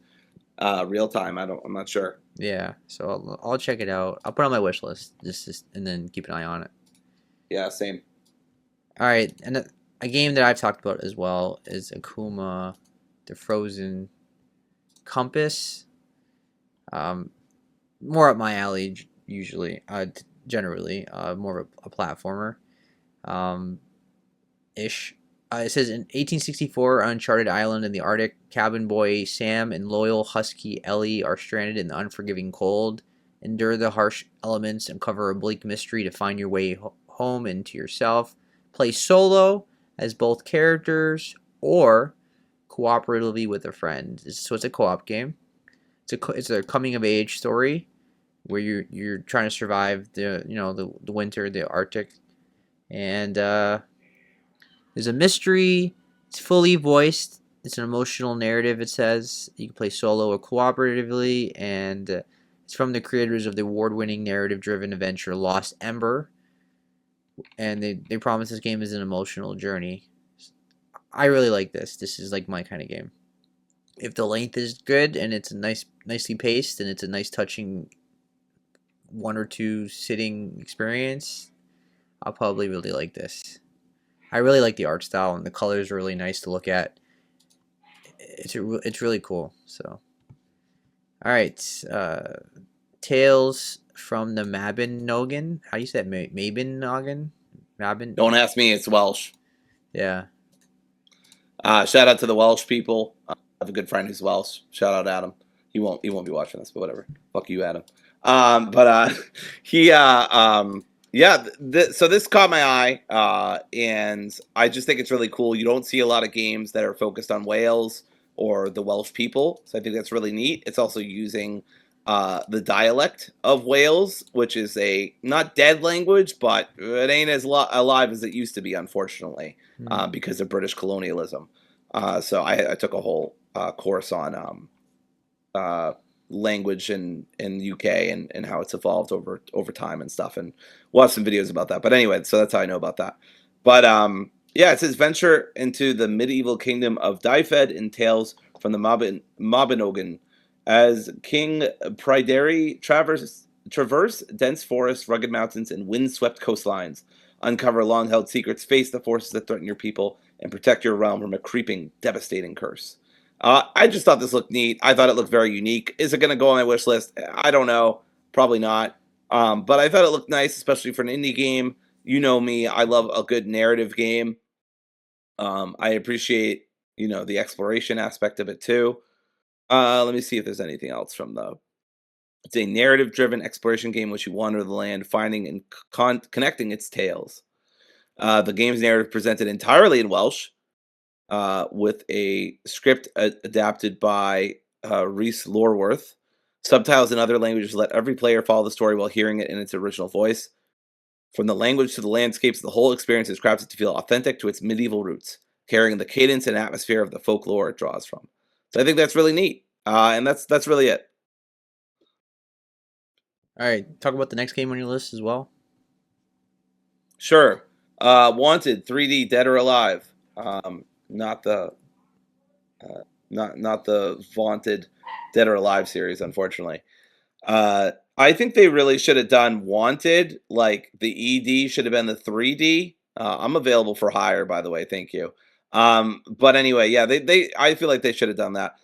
real time. I'm not sure. yeah. So I'll check it out. I'll put it on my wish list, just and then keep an eye on it. Yeah, same. All right, and a game that I've talked about as well is Akuma, the Frozen Compass. Um, More up my alley usually. Generally, more of a platformer. Um, ish. It says in 1864, uncharted island in the Arctic, cabin boy Sam and loyal husky Ellie are stranded in the unforgiving cold. Endure the harsh elements, uncover a bleak mystery to find your way home and to yourself. Play solo as both characters or cooperatively with a friend. So it's a co-op game. It's a coming of age story where you're trying to survive the winter, the Arctic, and there's a mystery. It's fully voiced. It's an emotional narrative. It says you can play solo or cooperatively, and it's from the creators of the award-winning narrative-driven adventure Lost Ember. And they promise this game is an emotional journey. I really like this. This is like my kind of game. If the length is good and it's nicely paced and it's a nice touching one or two sitting experience, I'll probably really like this. I really like the art style and the colors are really nice to look at. It's really cool. So, All right. Tales from the Mabinogan. How do you say it? Mabinogan? Mabin? Don't ask me, it's Welsh. Yeah. Shout out to the Welsh people. I have a good friend who's Welsh. Shout out Adam. He won't be watching this, but whatever. Fuck you, Adam. But he yeah. So this caught my eye, and I just think it's really cool. You don't see a lot of games that are focused on Wales or the Welsh people, so I think that's really neat. It's also using the dialect of Wales, which is a not dead language, but it ain't as alive as it used to be, unfortunately, Hmm. because of British colonialism. So I took a whole course on uh, language in UK and how it's evolved over time and stuff, and watched some videos about that. But anyway, so that's how I know about that. But yeah, it says venture into the medieval kingdom of Dyfed and tales from the Mabinogan as King Pryderi traverse dense forests, rugged mountains, and windswept coastlines. Uncover long held secrets, face the forces that threaten your people, and protect your realm from a creeping, devastating curse. I just thought this looked neat. I thought it looked very unique. Is it going to go on my wish list? I don't know. Probably not. But I thought it looked nice, especially for an indie game. You know me. I love a good narrative game. I appreciate, the exploration aspect of it too. Let me see if there's anything else from the. It's a narrative-driven exploration game which you wander the land, finding and connecting its tales. The game's narrative presented entirely in Welsh, with a script adapted by Rhys Lorworth. Subtitles in other languages let every player follow the story while hearing it in its original voice. From the language to the landscapes, the whole experience is crafted to feel authentic to its medieval roots, carrying the cadence and atmosphere of the folklore it draws from. So I think that's really neat, and that's really it. All right. Talk about the next game on your list as well. Sure, Wanted 3D Dead or Alive, not the not the vaunted Dead or Alive series, unfortunately. I think they really should have done Wanted. Like the ED should have been the 3D. I'm available for hire, by the way. Thank you. But anyway, yeah, they I feel like they should have done that.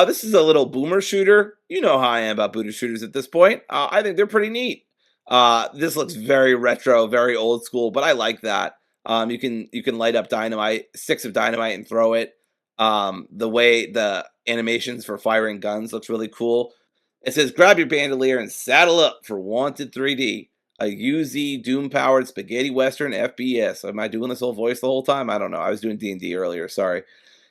This is a little boomer shooter. You know how I am about boomer shooters at this point. I think they're pretty neat. This looks very retro, very old school, but I like that. You can light up dynamite, sticks of dynamite, and throw it. The way the animations for firing guns looks really cool. It says, grab your bandolier and saddle up for Wanted 3D, a UZ Doom-powered spaghetti western FPS. Am I doing this whole voice the whole time? I don't know. I was doing D&D earlier. Sorry.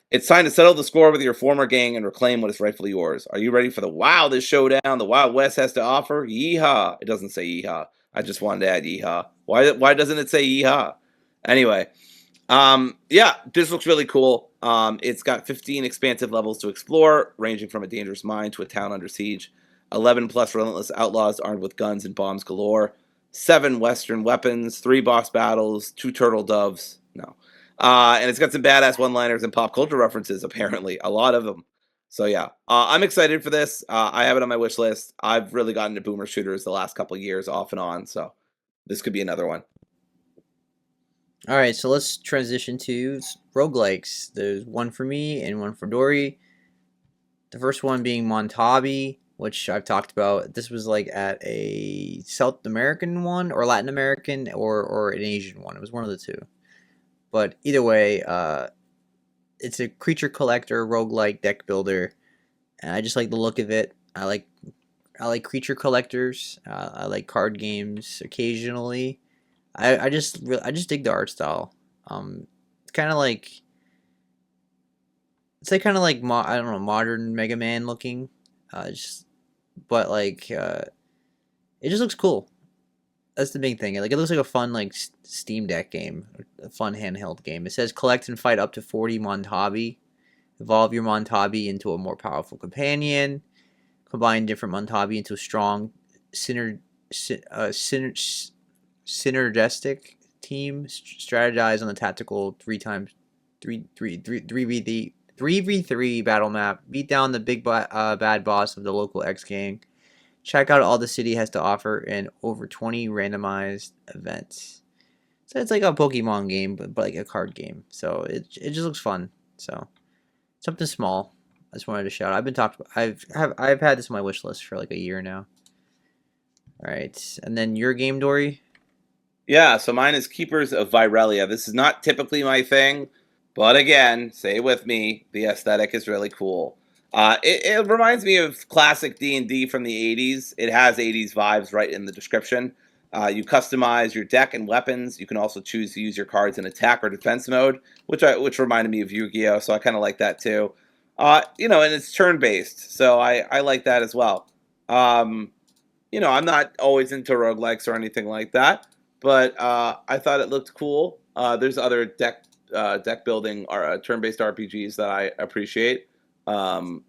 It's time to settle the score with your former gang and reclaim what is rightfully yours. Are you ready for the wildest showdown the Wild West has to offer? Yeehaw. It doesn't say yeehaw. I just wanted to add yeehaw. Why doesn't it say yeehaw? Anyway, yeah, this looks really cool. It's got 15 expansive levels to explore, ranging from a dangerous mine to a town under siege. 11 plus relentless outlaws armed with guns and bombs galore. 7 Western weapons, 3 boss battles, 2 turtle doves. No. And it's got some badass one-liners and pop culture references, apparently. A lot of them. So yeah, I'm excited for this. I have it on my wish list. I've really gotten into boomer shooters the last couple of years off and on, so this could be another one. All right. So let's transition to roguelikes. There's one for me and one for Dory. The first one being Montabi, which I've talked about. This was like at a South American one or Latin American or an Asian one. It was one of the two. But either way, it's a creature collector roguelike deck builder, and I just like the look of it. I like creature collectors. I like card games occasionally. I just dig the art style. It's kind of like I don't know, modern Mega Man looking. Just but like it just looks cool. That's the big thing. Like it looks like a fun like Steam Deck game, a fun handheld game. It says collect and fight up to 40 Montabi. Evolve your Montabi into a more powerful companion. Combine different Montabi into a strong syner, synergistic team. Strategize on the tactical 3v3 battle map. Beat down the big bad boss of the local X gang. Check out all the city has to offer in over 20 randomized events. So it's like a Pokemon game, but like a card game. So it just looks fun. So something small. I just wanted to shout. I've been talked. I've had this on my wish list for like a year now. All right, and then your game, Dory. Yeah, so mine is Keepers of Virelia. This is not typically my thing, but again, say it with me, the aesthetic is really cool. It reminds me of classic D&D from the 80s. It has 80s vibes right in the description. You customize your deck and weapons. You can also choose to use your cards in attack or defense mode, which reminded me of Yu-Gi-Oh! So I kind of like that too. And it's turn-based, so I like that as well. Um, I'm not always into roguelikes or anything like that, but I thought it looked cool. There's other deck building or turn-based RPGs that I appreciate, um,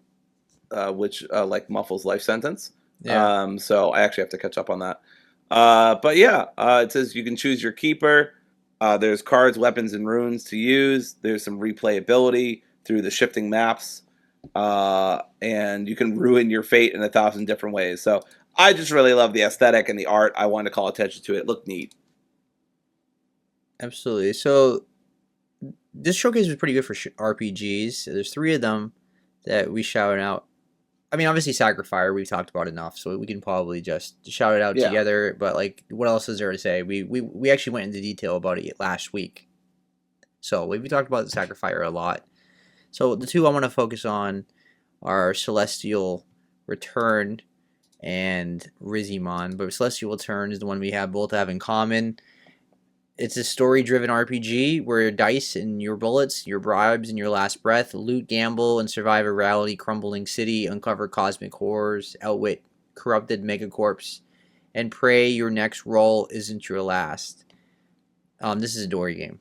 which like Muffle's Life Sentence. Yeah. So I actually have to catch up on that. But yeah, it says you can choose your keeper. There's cards, weapons, and runes to use. There's some replayability through the shifting maps, and you can ruin your fate in 1,000 different ways. So I just really love the aesthetic and the art. I wanted to call attention to it. It looked neat. Absolutely. So this showcase was pretty good for RPGs. There's 3 of them that we shouted out. I mean, obviously, Sacrifier we've talked about enough, so we can probably just shout it out Yeah. together. But like, what else is there to say? We actually went into detail about it last week, so we talked about the Sacrifier a lot. So the 2 I want to focus on are Celestial Return and Rizimon. But Celestial Return is the one we both have in common. It's a story-driven RPG where dice and your bullets, your bribes and your last breath, loot, gamble, and survive a reality-crumbling city, uncover cosmic horrors, outwit corrupted megacorps, and pray your next roll isn't your last. This is a Dory game.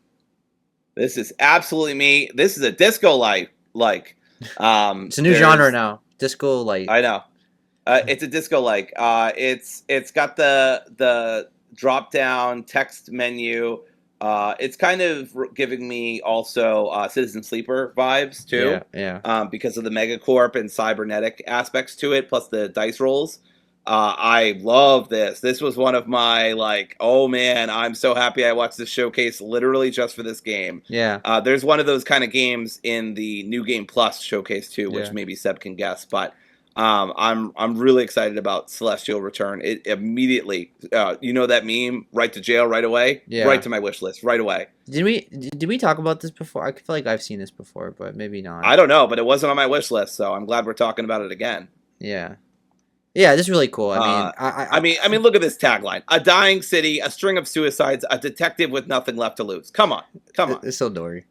This is absolutely me. This is a disco like. It's a new genre now. Disco like. I know. It's a disco like. It's got the drop down text menu. It's kind of giving me also Citizen Sleeper vibes too. Yeah. Because of the megacorp and cybernetic aspects to it, plus the dice rolls. I love this. This was one of my oh man, I'm so happy I watched this showcase literally just for this game. Yeah. There's one of those kind of games in the New Game Plus showcase too, which maybe Seb can guess, but I'm really excited about Celestial Return. It immediately, that meme, right to jail right away, right to my wish list right away. Did we talk about this before? I feel like I've seen this before, but maybe not. I don't know, but it wasn't on my wish list, so I'm glad we're talking about it again. Yeah, this is really cool. I mean, look at this tagline: a dying city, a string of suicides, a detective with nothing left to lose. Come on. It's so Dory.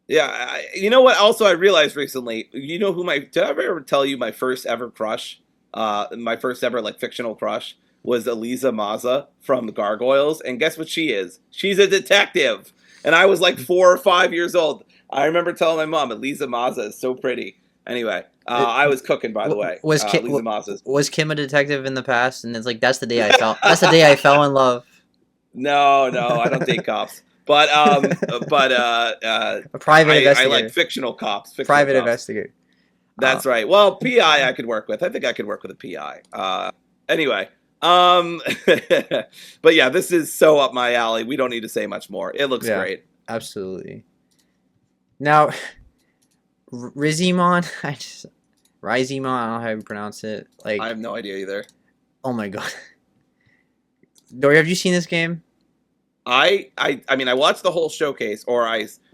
Yeah, you know what? Also, I realized recently. You know who did I ever tell you my first ever crush? My first ever fictional crush was Eliza Maza from the Gargoyles, and guess what she is? She's a detective, and I was 4 or 5 years old. I remember telling my mom, Eliza Maza is so pretty. Anyway, I was cooking, by the way. Was Kim a detective in the past? And it's that's the day I fell. That's the day I fell in love. No, I don't date cops. But a private investigator. I like fictional cops. Private investigator. That's right. Well, PI I could work with. I think I could work with a PI. Anyway, but yeah, this is so up my alley. We don't need to say much more. It looks great. Absolutely. Now, Rizimon, I don't know how you pronounce it. I have no idea either. Oh my god. Dory, have you seen this game? I mean, I watched the whole showcase, or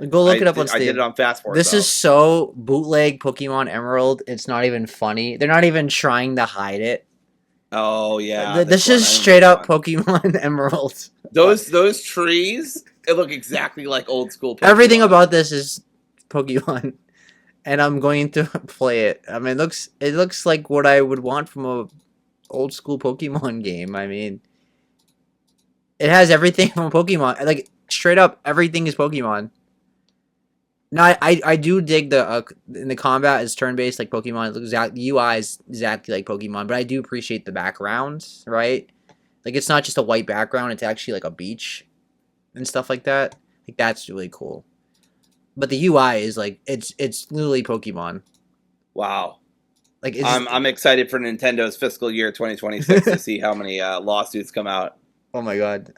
go look it up on Steam. I did it on Fast Forward. This is so bootleg Pokemon Emerald. It's not even funny. They're not even trying to hide it. Oh yeah, this is straight up Pokemon Emerald. Those trees, they look exactly like old school Pokemon. Everything about this is Pokemon, and I'm going to play it. I mean, it looks like what I would want from a old school Pokemon game. I mean, it has everything from Pokemon. Straight up, everything is Pokemon. Now, I do dig in the combat is turn based like Pokemon. It looks the UI is exactly like Pokemon, but I do appreciate the backgrounds, right? It's not just a white background; it's actually a beach and stuff like that. That's really cool. But the UI is it's literally Pokemon. Wow. I'm excited for Nintendo's fiscal year 2026 to see how many lawsuits come out. Oh my god.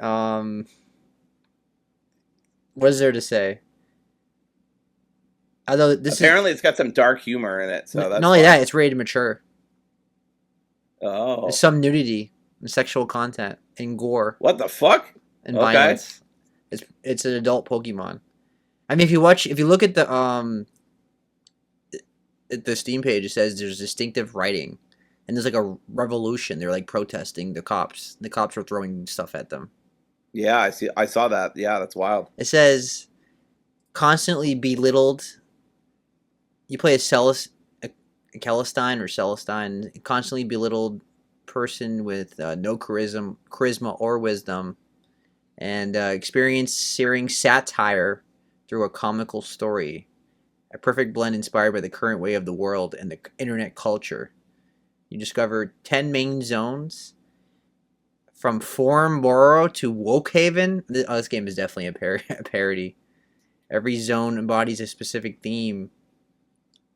What is there to say? Although this is Apparently, it's got some dark humor in it, so not that's only fun. that, it's rated mature. There's Oh, some nudity and sexual content and gore what the fuck? and Okay. violence. It's an adult Pokemon. I mean, if you look at the Steam page, it says there's distinctive writing, and there's like a revolution. They're like protesting the cops. The cops are throwing stuff at them. Yeah, I see. I saw that. Yeah, that's wild. It says constantly belittled. You play a Celestine or Celestine, constantly belittled person with no charisma or wisdom, and experience searing satire through a comical story. A perfect blend inspired by the current way of the world and the internet culture. You discover 10 main zones from Forumboro to Wokehaven. This game is definitely a parody. Every zone embodies a specific theme.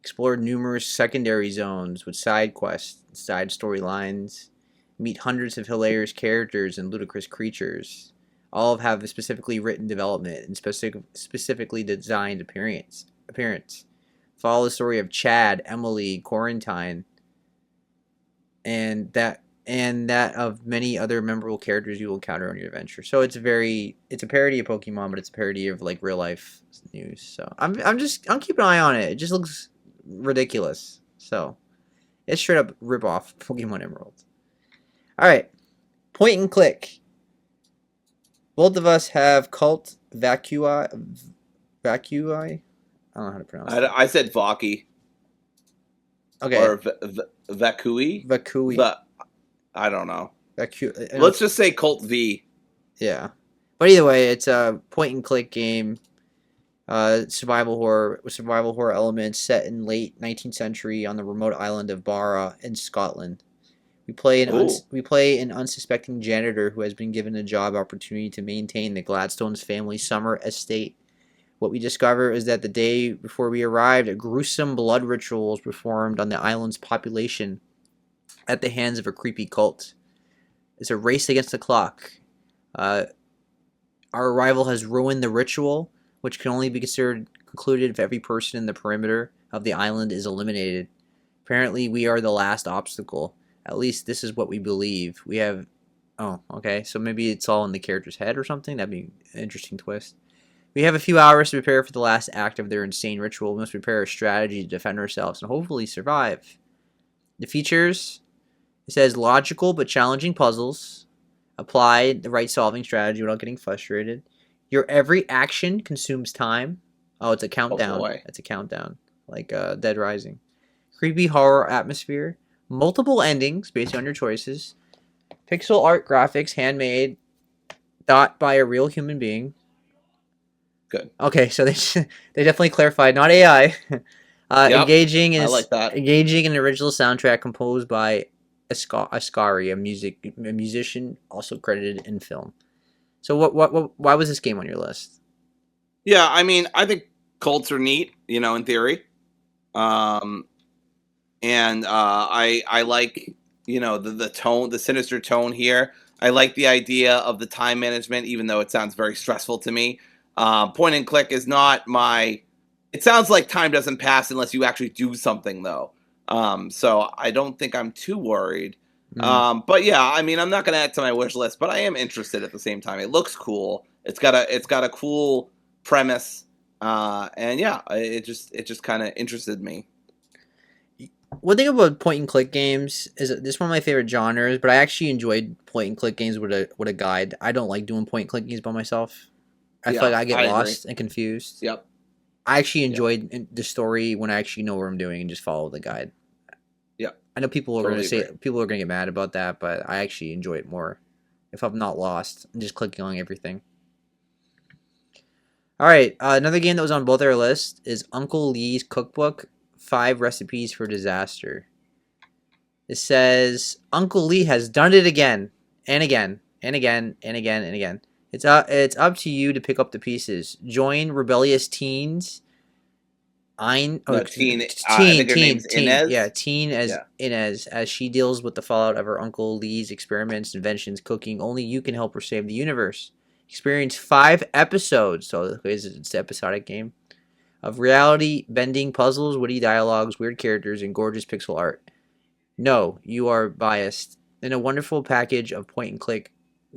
Explore numerous secondary zones with side quests, side storylines. Meet hundreds of hilarious characters and ludicrous creatures. All have a specifically written development and specifically designed appearance. Follow the story of Chad, Emily, Quarantine, and that of many other memorable characters you will encounter on your adventure. So it's a parody of Pokemon, but it's a parody of like real life news. So I'm keeping an eye on it. It just looks ridiculous. So it's straight up rip off Pokemon Emerald. All right, point and click. Both of us have Cult Vacui. I don't know how to pronounce it. I said Vaki Okay, or Vakui. Vacui. I don't know. Vacui. Let's just say Colt V. Yeah, but either way, it's a point and click game. Survival horror elements set in late 19th century on the remote island of Barra in Scotland. We play an unsuspecting janitor who has been given a job opportunity to maintain the Gladstone's family summer estate. What we discover is that the day before we arrived, a gruesome blood ritual was performed on the island's population at the hands of a creepy cult. It's a race against the clock. Uh, our arrival has ruined the ritual, which can only be concluded if every person in the perimeter of the island is eliminated. Apparently, we are the last obstacle. At least this is what we believe. We have... Oh, okay. So maybe it's all in the character's head or something? That'd be an interesting twist. We have a few hours to prepare for the last act of their insane ritual. We must prepare a strategy to defend ourselves and hopefully survive. The features... It says logical but challenging puzzles. Apply the right solving strategy without getting frustrated. Your every action consumes time. Oh, it's a countdown. It's a countdown. Like Dead Rising. Creepy horror atmosphere. Multiple endings based on your choices. Pixel art graphics, handmade, thought by a real human being. Good. Okay, so they definitely clarified, not AI. Yep, engaging I like that. Engaging an original soundtrack composed by Ascari, a musician also credited in film. So why was this game on your list? Yeah, I mean, I think Colts are neat, in theory. And I like, the tone, the sinister tone here. I like the idea of the time management, even though it sounds very stressful to me. Point and click is not my... It sounds like time doesn't pass unless you actually do something, though. So I don't think I'm too worried. But yeah, I mean, I'm not going to add to my wish list, but I am interested at the same time. It looks cool. It's got a cool premise. And yeah, it just kind of interested me. One thing about point and click games is that this is one of my favorite genres, but I actually enjoyed point and click games with a guide. I don't like doing point and click games by myself. I feel like I get lost and confused. Yep. I actually enjoyed the story when I actually know what I'm doing and just follow the guide. Yeah. I know people are going to get mad about that, but I actually enjoy it more if I'm not lost and just clicking on everything. All right, another game that was on both our lists is Uncle Lee's Cookbook: 5 Recipes for Disaster. It says Uncle Lee has done it again and again and again and again and again. It's up to you to pick up the pieces. Join rebellious teens. Teen. I think her name's Inez. Yeah, Inez, as she deals with the fallout of her Uncle Lee's experiments, inventions, cooking. Only you can help her save the universe. Experience 5 episodes. So it's an episodic game of reality bending puzzles, witty dialogues, weird characters, and gorgeous pixel art. No, you are biased. In a wonderful package of point and click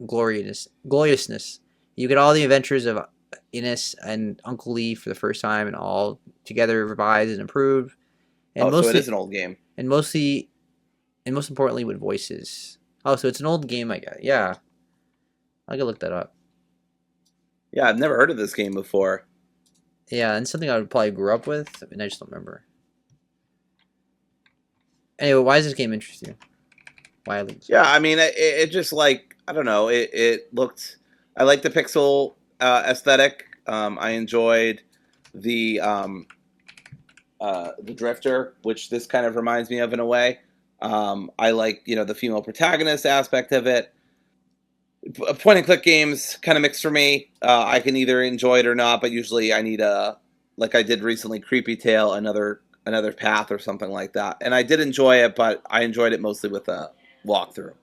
gloriousness. You get all the adventures of Ines and Uncle Lee for the first time, and all together revised and improved, and Oh, so it is mostly an old game. and mostly and most importantly with voices. Oh, so it's an old game, I guess. Yeah, I could look that up. Yeah, I've never heard of this game before. Yeah, and something I would probably grew up with, and I just don't remember. Anyway, why does this game interest you? Why at least? Yeah, I mean, it just like I don't know. It looked. I like the pixel aesthetic. I enjoyed the the drifter, which this kind of reminds me of in a way. I like the female protagonist aspect of it. Point and click games kind of mixed for me. I can either enjoy it or not, but usually I need a like I did recently, Creepy Tale, another path or something like that. And I did enjoy it, but I enjoyed it mostly with a walkthrough.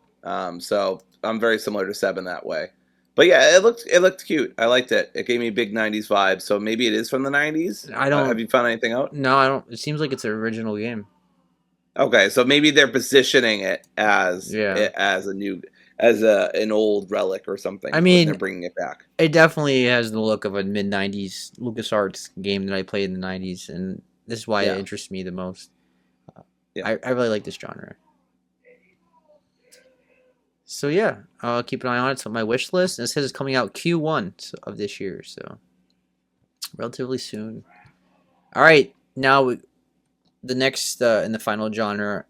So I'm very similar to Seb in that way. But yeah, it looked cute. I liked it. It gave me big '90s vibes. So maybe it is from the '90s. I Have don't. you found anything out? No, I don't. It seems like it's an original game. Okay, so maybe they're positioning it Yeah. as a new as an old relic or something, I but they're mean, bringing it back. it definitely has the look of a mid '90s LucasArts game that I played in the '90s, and this is why it Yeah, interests me the most. yeah. I really like this genre. So yeah, I'll keep an eye on it. It's on my wish list, and it says it's coming out Q1 of this year, so relatively soon. All right, now the next and the final genre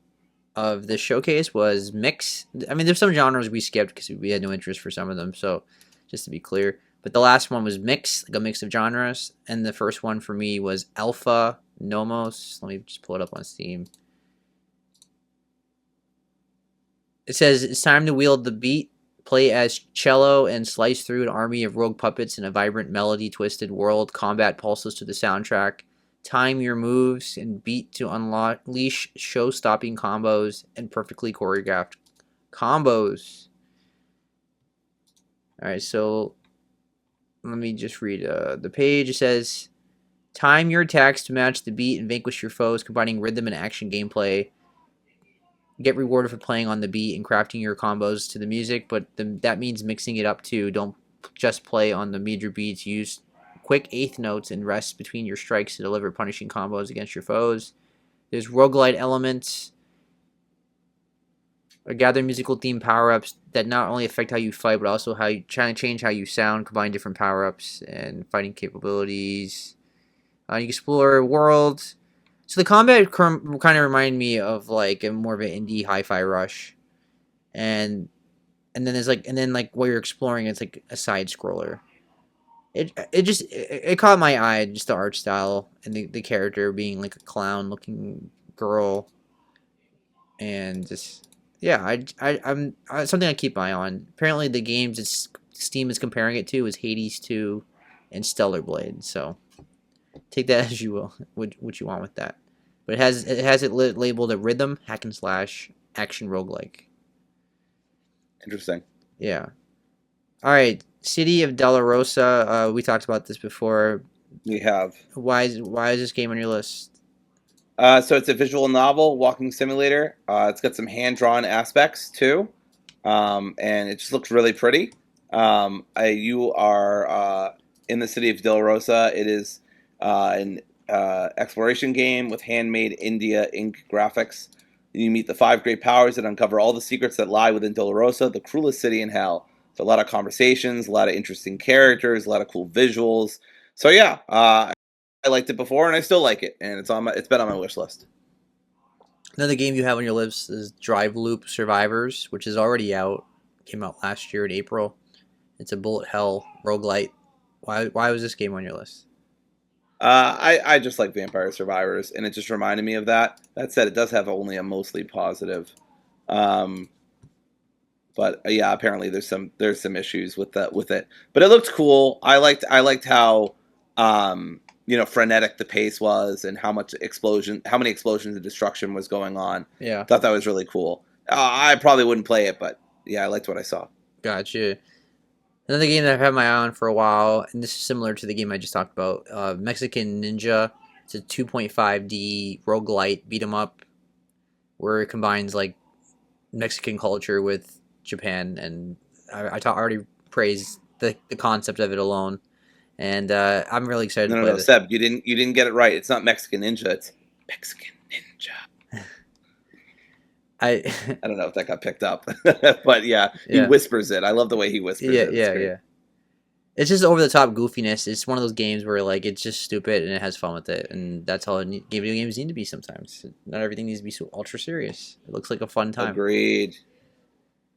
of this showcase was mix. I mean, there's some genres we skipped because we had no interest for some of them. So just to be clear, but the last one was mix, like a mix of genres, and the first one for me was Alpha Nomos. Let me just pull it up on Steam. It says it's time to wield the beat, play as cello, and slice through an army of rogue puppets in a vibrant melody-twisted world. Combat pulses to the soundtrack. Time your moves and beat to unleash show-stopping combos and perfectly choreographed combos. All right, so let me just read the page. It says, time your attacks to match the beat and vanquish your foes, combining rhythm and action gameplay. Get rewarded for playing on the beat and crafting your combos to the music, but that means mixing it up too. Don't just play on the major beats. Use quick eighth notes and rests between your strikes to deliver punishing combos against your foes. There's roguelite elements or gather musical theme power-ups that not only affect how you fight, but also how you try to change how you sound, combine different power-ups and fighting capabilities. You explore worlds. So the combat kind of reminded me of like a more of an indie hi-fi rush, and then there's like while you're exploring, it's like a side scroller. It caught my eye, just the art style and the character being like a clown looking girl, and just yeah, I'm something I keep my eye on. Apparently, the games Steam is comparing it to is Hades 2 and Stellar Blade. So take that as you will, what you want with that. But it labeled a rhythm hack and slash action roguelike. Interesting. Yeah. All right, City of Della Rosa. We talked about this before. We have. Why is this game on your list? So it's a visual novel, walking simulator. It's got some hand-drawn aspects too, and it just looks really pretty. You are in the city of Del Rosa. It is an exploration game with handmade India ink graphics. You meet the five great powers that uncover all the secrets that lie within Del Rosa, the cruelest city in hell. So a lot of conversations, a lot of interesting characters, a lot of cool visuals. So yeah, I liked it before, and I still like it, and it's been on my wish list. Another game you have on your list is Drive Loop Survivors, which is already out. Came out last year in April. It's a bullet hell roguelite. Why was this game on your list? I just like Vampire Survivors, and it just reminded me of that. That said, it does have only a mostly positive, um, but yeah, apparently there's some issues with it. But it looked cool. I liked how frenetic the pace was, and how many explosions and destruction was going on. Yeah, Thought that was really cool. I probably wouldn't play it, but yeah, I liked what I saw. gotcha. Another game that I've had my eye on for a while, and this is similar to the game I just talked about, Mexican Ninja. It's a 2.5D roguelite beat 'em up where it combines like Mexican culture with Japan, and already praised the concept of it alone, and I'm really excited to No, play no, this. Seb, you didn't get it right. It's not Mexican Ninja. It's Mexican Ninja. I I don't know if that got picked up, but yeah, he yeah whispers it. I love the way he whispers yeah it. It's yeah great. yeah. It's just over the top goofiness. It's one of those games where like it's just stupid and it has fun with it, and that's all video games need to be sometimes. Not everything needs to be so ultra serious. It looks like a fun time. Agreed.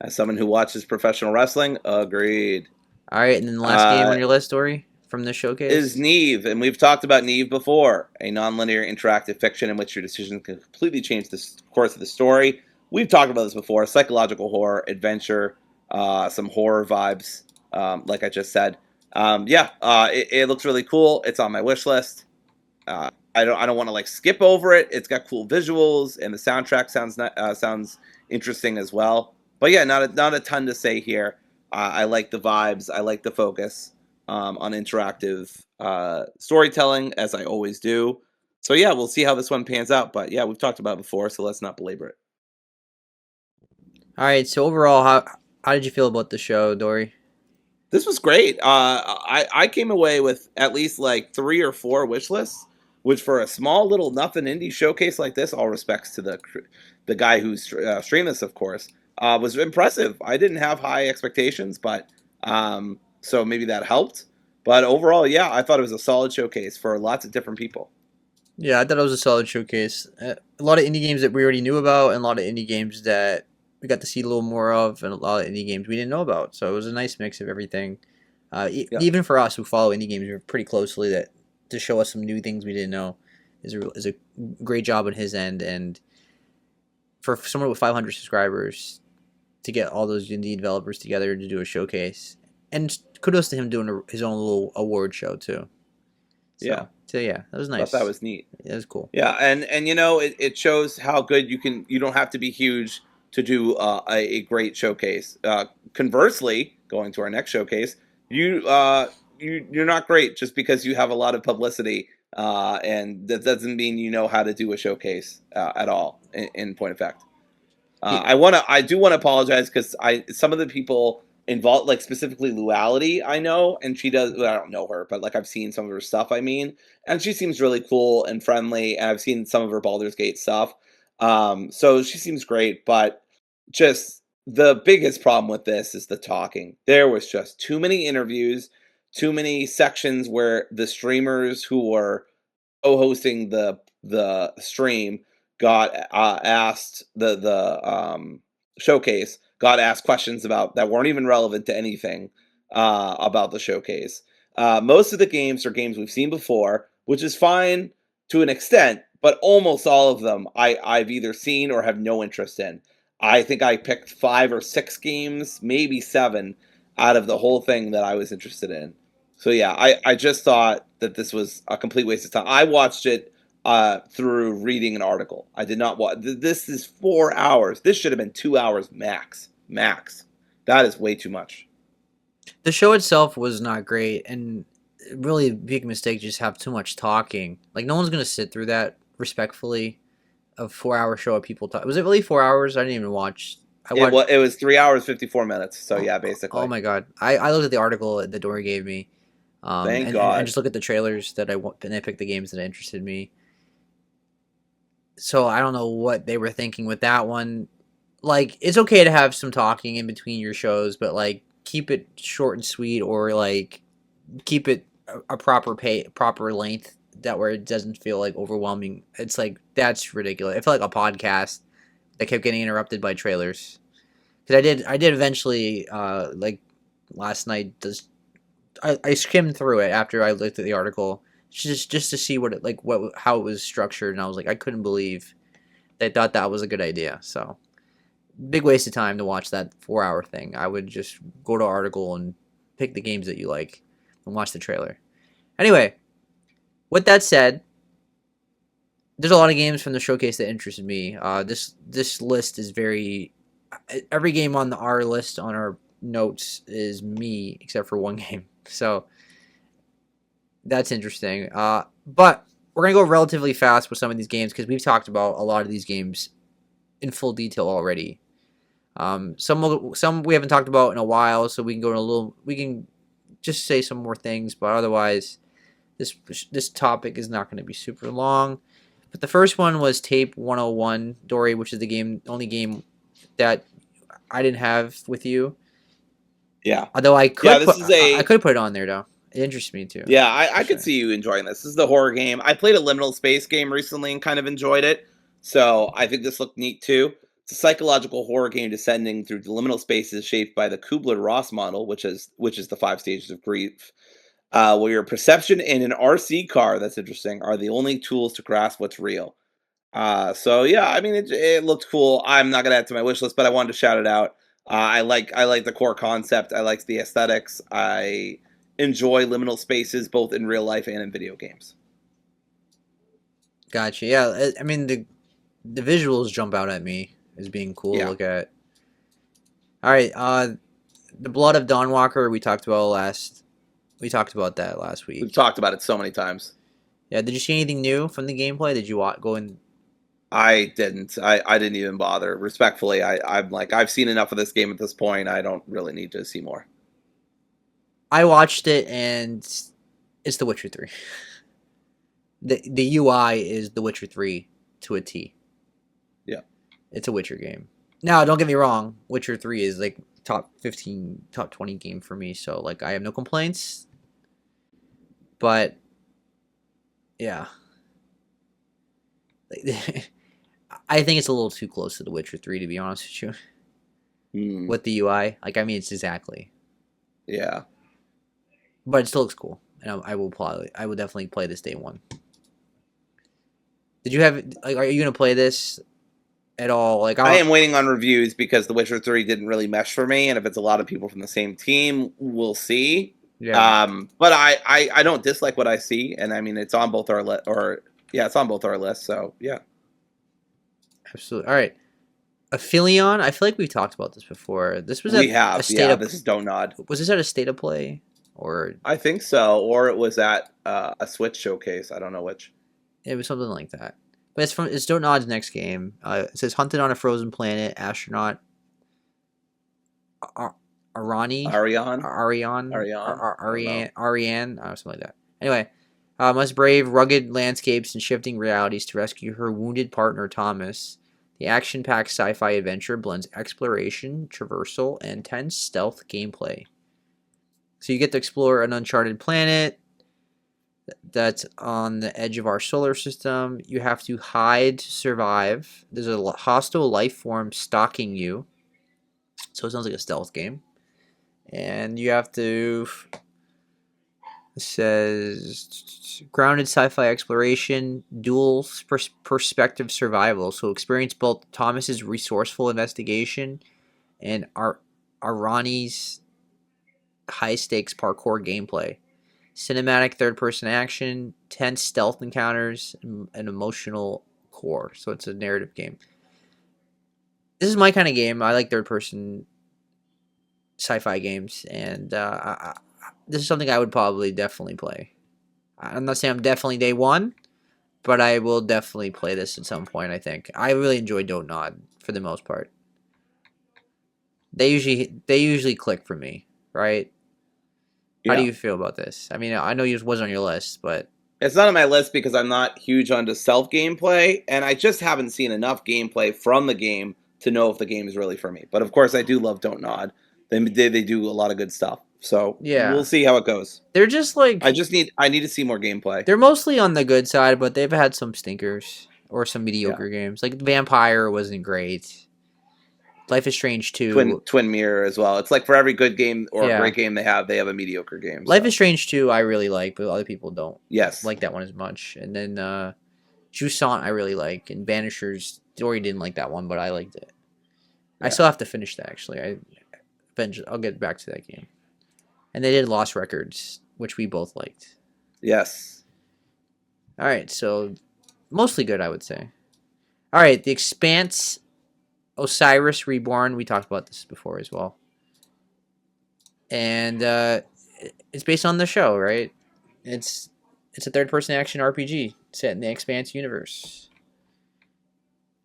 As someone who watches professional wrestling, agreed. All right, and then the last game on Uh, your list, Dory, from this is showcase. Neve, and we've talked about Neve before, a nonlinear interactive fiction in which your decision can completely change the course of the story. We've talked about this before: psychological horror, adventure, some horror vibes, like I just said. It looks really cool. It's on my wish list. I don't want to like skip over it. It's got cool visuals, and the soundtrack sounds interesting as well. But yeah, not a ton to say here. I like the vibes. I like the focus on interactive storytelling, as I always do. So yeah, we'll see how this one pans out. But yeah, we've talked about it before, so let's not belabor it. All right, so overall, how did you feel about the show, Dory? This was great. I came away with at least like 3 or 4 wish lists, which for a small little nothing indie showcase like this, all respects to the guy who streamed this, of course, was impressive. I didn't have high expectations, but so maybe that helped. But overall, yeah, I thought it was a solid showcase for lots of different people. Yeah, I thought it was a solid showcase. A lot of indie games that we already knew about, and a lot of indie games that we got to see a little more of, and a lot of indie games we didn't know about. So it was a nice mix of everything. Yeah, Even for us who follow indie games pretty closely, that to show us some new things we didn't know is a great job on his end. And for someone with 500 subscribers to get all those indie developers together to do a showcase, and kudos to him doing his own little award show too. yeah, So yeah, that was thought that nice. was neat. That was cool. Yeah, and you know it shows how good you can. You don't have to be huge to do a great showcase. Conversely, going to our next showcase, you're not great just because you have a lot of publicity, and that doesn't mean you know how to do a showcase at all. In point of fact. Yeah. I do want to apologize because some of the people involved, like specifically Luality, I know, and she does. Well, I don't know her, but like I've seen some of her stuff. I mean, and she seems really cool and friendly, and I've seen some of her Baldur's Gate stuff. So she seems great, but just the biggest problem with this is the talking. There was just too many interviews, too many sections where the streamers who were co-hosting the stream got asked the showcase got asked questions about that weren't even relevant to anything about the showcase. Most of the games are games we've seen before, which is fine to an extent, but almost all of them I've either seen or have no interest in. I think I picked 5 or 6 games, maybe 7, out of the whole thing that I was interested in. So yeah, I just thought that this was a complete waste of time. I watched it through reading an article. I did not watch. This is 4 hours. This should have been 2 hours max. Max. That is way too much. The show itself was not great, and really big mistake to just have too much talking. Like no one's gonna sit through that respectfully. A 4 hour show of people talk. Was it really 4 hours? I didn't even watch. I watched. It was 3 hours 54 minutes. So Oh, yeah, oh basically. my god! I looked at the article that Dory gave me, Thank and God. just look at the trailers that I want, and I picked the games that interested me. So I don't know what they were thinking with that one. Like it's okay to have some talking in between your shows, but like keep it short and sweet, or like keep it a proper length that where it doesn't feel like overwhelming. It's like that's ridiculous. It felt like a podcast that kept getting interrupted by trailers. Because I did eventually like last night. I skimmed through it after I looked at the article just to see what it like what how it was structured, and I was like I couldn't believe they thought that was a good idea. So big waste of time to watch that 4 hour thing. I would just go to article and pick the games that you like and watch the trailer. Anyway, with that said, there's a lot of games from the showcase that interested me. This list is very every game on our list on our notes is me, except for one game. So that's interesting. But we're gonna go relatively fast with some of these games because we've talked about a lot of these games in full detail already. Some we haven't talked about in a while, so we can go in a little. We can just say some more things, but otherwise, this topic is not going to be super long. But the first one was Tape 101, Dory, which is the only game that I didn't have with you. Yeah. Although I Yeah, could this is a put it on there though. It interests me too. Yeah, I could Sure. see you enjoying this. This is the horror game. I played a liminal space game recently and kind of enjoyed it. So I think this looked neat too. It's a psychological horror game descending through liminal spaces shaped by the Kubler-Ross model, which is the 5 stages of grief. Where your perception and an RC car, that's interesting, are the only tools to grasp what's real. So yeah, I mean it looked cool. I'm not gonna add to my wish list, but I wanted to shout it out. I like the core concept. I like the aesthetics. I enjoy liminal spaces both in real life and in video games. Gotcha. Yeah, I mean the visuals jump out at me as being cool to Yeah, look at. All right, the Blood of Dawnwalker we talked about that last we've week. talked about it so many times. Yeah, did you see anything new from the gameplay? Did you go in? I didn't. I didn't even bother. Respectfully, I'm like I've seen enough of this game at this point. I don't really need to see more. I watched it and it's The Witcher 3. The UI is The Witcher 3 to a T. Yeah. It's a Witcher game. Now, don't get me wrong, Witcher 3 is like top 15, top 20 game for me, so like I have no complaints. But yeah. I think it's a little too close to The Witcher 3 to be honest with you. With the UI, like I mean it's exactly. Yeah. But it still looks cool. And I will definitely play this day one. Did you have like are you going to play this at all? Like I am waiting on reviews because The Witcher 3 didn't really mesh for me, and if it's a lot of people from the same team, we'll see. Yeah. But I don't dislike what I see, and I mean it's on both our it's on both our lists, so yeah. Absolutely. All right. Aphelion, I feel like we've talked about this before. This was a state of this is Don't Nod. Was this at a state of play or I think so, or it was at a Switch showcase. I don't know which. It was something like that. But it's Don't Nod's next game. It says hunted on a frozen planet, astronaut Ariane, something like that. Anyway, must brave rugged landscapes and shifting realities to rescue her wounded partner Thomas. The action-packed sci-fi adventure blends exploration, traversal, and tense stealth gameplay. So you get to explore an uncharted planet that's on the edge of our solar system. You have to hide to survive. There's a hostile life form stalking you. So it sounds like a stealth game. And you have to... It says grounded sci-fi exploration, dual perspective survival. So experience both Thomas's resourceful investigation and Arani's high-stakes parkour gameplay. Cinematic third-person action, tense stealth encounters, and an emotional core. So it's a narrative game. This is my kind of game. I like third-person sci-fi games, and this is something I would probably definitely play. I'm not saying I'm definitely day one, but I will definitely play this at some point, I think. I really enjoy Don't Nod for the most part. They usually click for me, right? How do you feel about this? I mean, I know it was on your list, but... It's not on my list because I'm not huge onto self-gameplay, and I just haven't seen enough gameplay from the game to know if the game is really for me. But of course, I do love Don't Nod. They do a lot of good stuff. So yeah, we'll see how it goes. They're just like... I need to see more gameplay. They're mostly on the good side, but they've had some stinkers or some mediocre games. Like Vampire wasn't great. Life is Strange 2. Twin Mirror as well. It's like for every good game or great game they have a mediocre game. Life is Strange 2 I really like, but other people don't. Yes. Like that one as much. And then Jusant I really like. And Banishers, Dory didn't like that one, but I liked it. Yeah. I still have to finish that actually. I'll get back to that game. And they did Lost Records, which we both liked. Yes. All right, so mostly good, I would say. All right, The Expanse, Osiris Reborn. We talked about this before as well. and it's based on the show, right? It's it's a third-person action RPG set in the Expanse universe,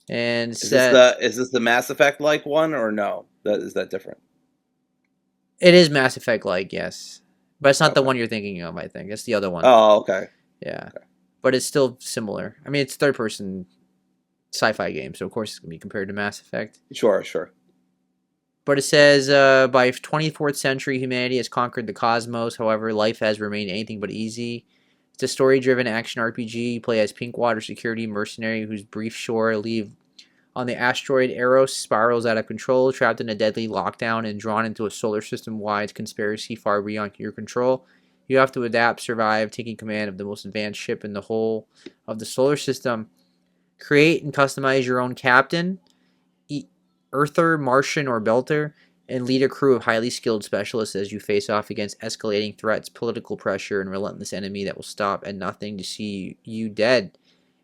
and set. Is this the Mass Effect like one or no? That is that different? It is Mass Effect like, yes, but it's not the Okay. one you're thinking of. I think it's the other one. Oh, okay. Yeah, Okay. but it's still similar. I mean, it's third-person sci-fi game, so of course it's gonna be compared to Mass Effect. Sure, sure. But it says by 24th century, humanity has conquered the cosmos. However, life has remained anything but easy. It's a story-driven action RPG. You play as Pinkwater security mercenary whose brief shore leave on the asteroid Eros spirals out of control, trapped in a deadly lockdown and drawn into a solar system-wide conspiracy far beyond your control. You have to adapt, survive, taking command of the most advanced ship in the whole of the solar system. Create and customize your own captain, Earther, Martian, or Belter, and lead a crew of highly skilled specialists as you face off against escalating threats, political pressure, and relentless enemy that will stop at nothing to see you dead.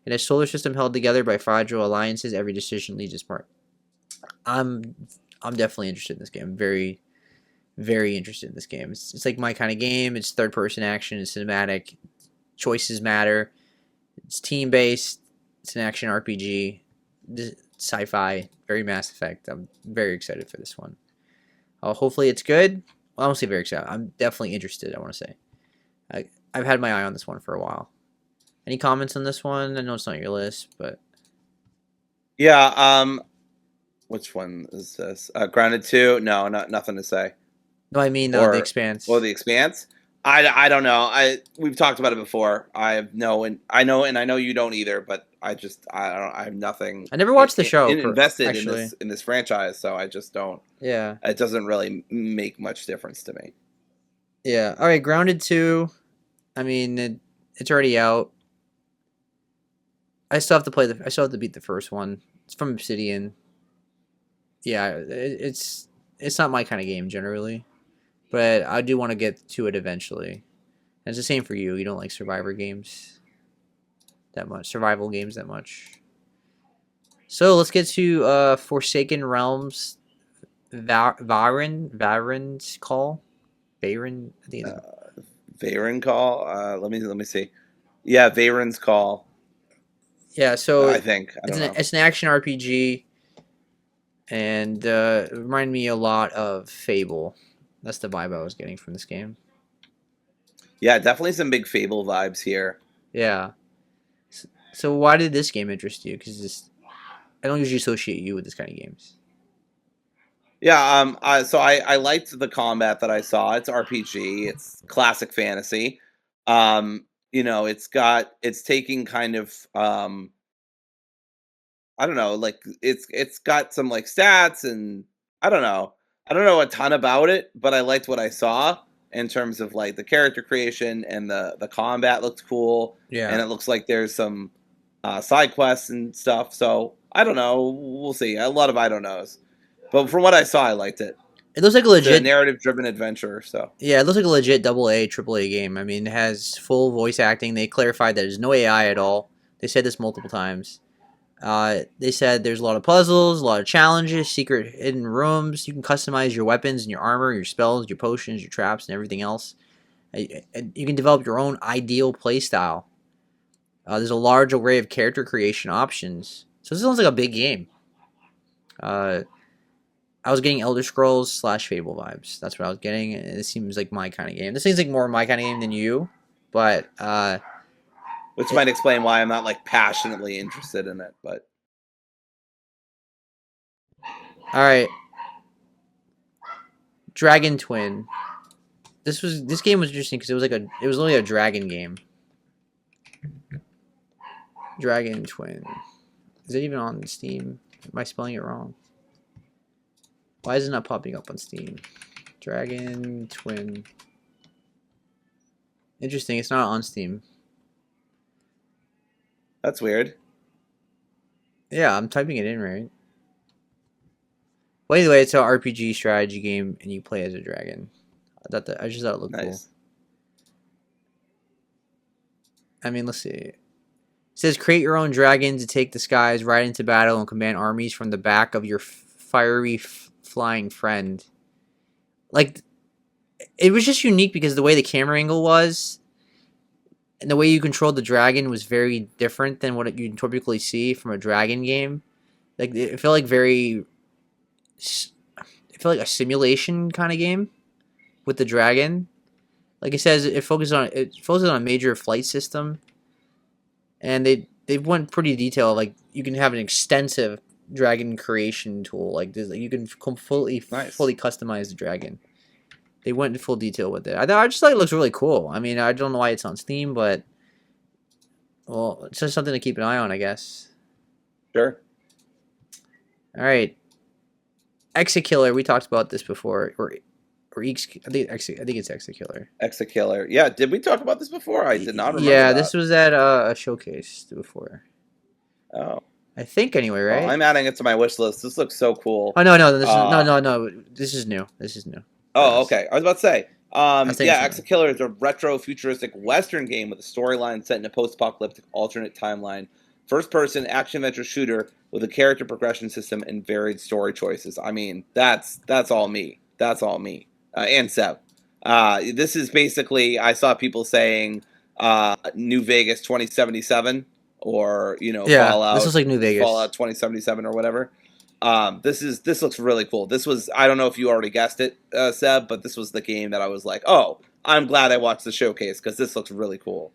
In a solar system held together by fragile alliances, every decision leads us part. I'm I'm definitely interested in this game. I'm very very interested in this game. It's like my kind of game. It's third person action. It's cinematic. Choices matter. It's team based. It's an action RPG. Sci-fi. Very Mass Effect. I'm very excited for this one. Hopefully it's good. Well, I won't say very excited. I'm definitely interested. I want to say. I've had my eye on this one for a while. Any comments on this one? I know it's not your list, but Yeah. Which one is this? Grounded 2? No, nothing to say. no, I mean the Or Expanse. The Expanse? I don't know. We've talked about it before. I have no, and I know you don't either. But I don't. I have nothing I never watched the show. invested Actually, in this franchise, so I just don't. yeah, It doesn't really make much difference to me. yeah. All right, Grounded 2. I mean, it's already out. I still have to play I still have to beat the first one. It's from Obsidian. Yeah, it's not my kind of game generally, but I do want to get to it eventually. And it's the same for you. You don't like survivor games that much, survival games that much. So let's get to Forsaken Realms. Varen's Call. Varen. I think it's Varen Call. Let me see. Yeah, Varen's Call. yeah. So I think I don't know. it's an action RPG, and it reminded me a lot of Fable. That's the vibe I was getting from this game. Yeah, definitely some big Fable vibes here. Yeah. So why did this game interest you? Because I don't usually associate you with this kind of games. Yeah, so I liked the combat that I saw. It's RPG. It's classic fantasy. It's taking kind of I don't know, like it's got some like stats and I don't know. I don't know a ton about it, but I liked what I saw in terms of like the character creation and the combat looked cool, and Yeah. it looks like there's some side quests and stuff. So I don't know. We'll see. A lot of I don't knows, but from what I saw, I liked it. It looks like a It's a legit. narrative-driven adventure. So Yeah, it looks like a legit double A, triple A game. I mean, it has full voice acting. They clarified that there's no AI at all. They said this multiple times. They said there's a lot of puzzles, a lot of challenges, secret hidden rooms. You can customize your weapons and your armor, your spells, your potions, your traps, and everything else. You can develop your own ideal playstyle. There's a large array of character creation options. So this sounds like a big game. Uh, I was getting Elder Scrolls slash Fable vibes. That's what I was getting. And it seems like my kind of game. This seems like more my kind of game than you, but which might explain why I'm not like passionately interested in it. But all right, Dragon Twin. This game was interesting because it was only a dragon game. Dragon Twin. Is it even on Steam? Am I spelling it wrong? Why is it not popping up on Steam? Dragon Twin. Interesting. It's not on Steam. that's weird. Yeah, I'm typing it in right. Well, anyway, it's an RPG strategy game, and you play as a dragon. I just thought it looked cool. Nice. I mean, let's see. It says create your own dragon to take the skies, ride into battle, and command armies from the back of your fiery flying friend. Like, it was just unique because the way the camera angle was and the way you controlled the dragon was very different than what you typically see from a dragon game. Like it felt like it felt like a simulation kind of game with the dragon. Like it says, it focuses on a major flight system, and they went pretty detailed. Like you can have an extensive dragon creation tool. Like you can fully customize the dragon. They went into full detail with it. I just thought it looks really cool. I mean, I don't know why it's on Steam, but well, it's just something to keep an eye on, I guess. Sure. All right, Exakiller. We talked about this before, or I think it's Exakiller. Exakiller. Yeah, did we talk about this before? I did not remember. Yeah, this was at a showcase before. Oh. I think anyway, right? Well, I'm adding it to my wish list. This looks so cool. Oh no, this is no. This is new. This is new. Oh, okay. I was about to say. Yeah, Exakiller is a retro futuristic Western game with a storyline set in a post-apocalyptic alternate timeline. First-person action-adventure shooter with a character progression system and varied story choices. I mean, that's all me. That's all me. And Seb. This is basically, I saw people saying New Vegas 2077 or, Fallout. This is like New Vegas. Fallout 2077 or whatever. This looks really cool. This was, I don't know if you already guessed it, Seb, but this was the game that I was like, oh, I'm glad I watched the showcase because this looks really cool.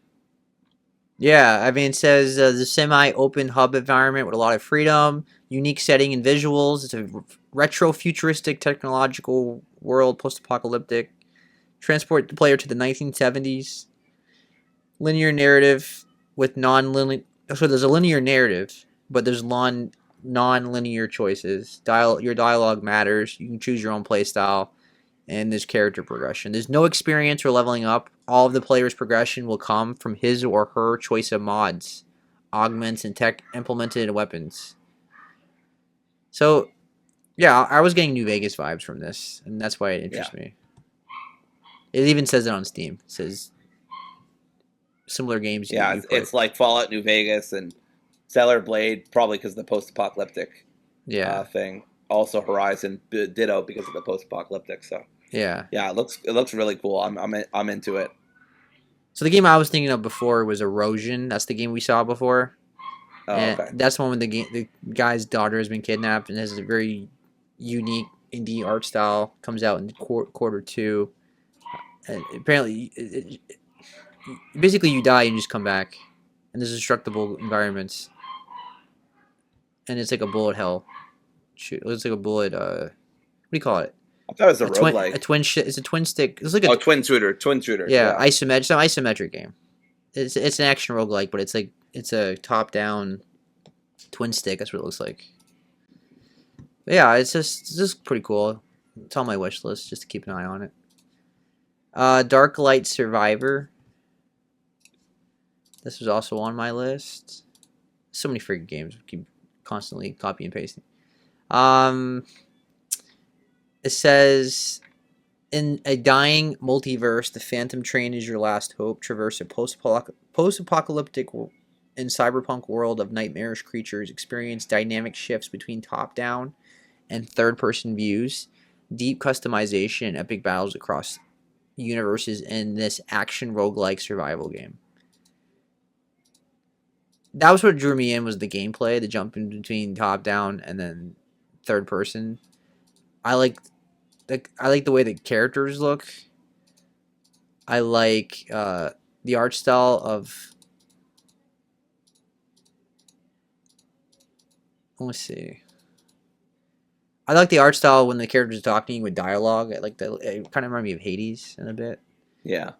Yeah, I mean, it says the semi-open hub environment with a lot of freedom, unique setting and visuals. It's a retro-futuristic technological world, post-apocalyptic. Transport the player to the 1970s. Linear narrative with non-linear. So there's a linear narrative, but there's non-linear choices. Your dialogue matters. You can choose your own play style, and there's character progression. There's no experience or leveling up. All of the player's progression will come from his or her choice of mods, augments, and tech implemented in weapons. So, yeah, I was getting New Vegas vibes from this, and that's why it interests me. It even says it on Steam. It says similar games. Yeah, it's like Fallout New Vegas and Stellar Blade, probably because of the post-apocalyptic thing. Also Horizon ditto because of the post-apocalyptic. So yeah, it looks really cool. I'm into it. So the game I was thinking of before was Erosion. That's the game we saw before. Oh, okay. That's the one when the guy's daughter has been kidnapped and has a very unique indie art style. Comes out in quarter two. And apparently, basically you die and you just come back, and there's destructible environments, and it's like a bullet hell. Shoot, it's like a bullet. What do you call it? I thought it was a roguelike. It's a twin stick. It's like a twin shooter. Yeah, isometric. It's an isometric game. It's an action roguelike, but it's a top down twin stick. That's what it looks like. But yeah, it's just pretty cool. It's on my wish list just to keep an eye on it. Dark Light Survivor. This was also on my list. So many freaking games. We keep constantly copy and pasting. It says, in a dying multiverse, the Phantom Train is your last hope. Traverse a post-apocalyptic and cyberpunk world of nightmarish creatures. Experience dynamic shifts between top-down and third-person views. Deep customization and epic battles across universes in this action roguelike survival game. That was what drew me in, was the gameplay, the jump in between top down and then third person. I like the way the characters look. I like the art style of. Let's see. I like the art style when the characters are talking with dialogue. It kind of reminds me of Hades in a bit. Yeah.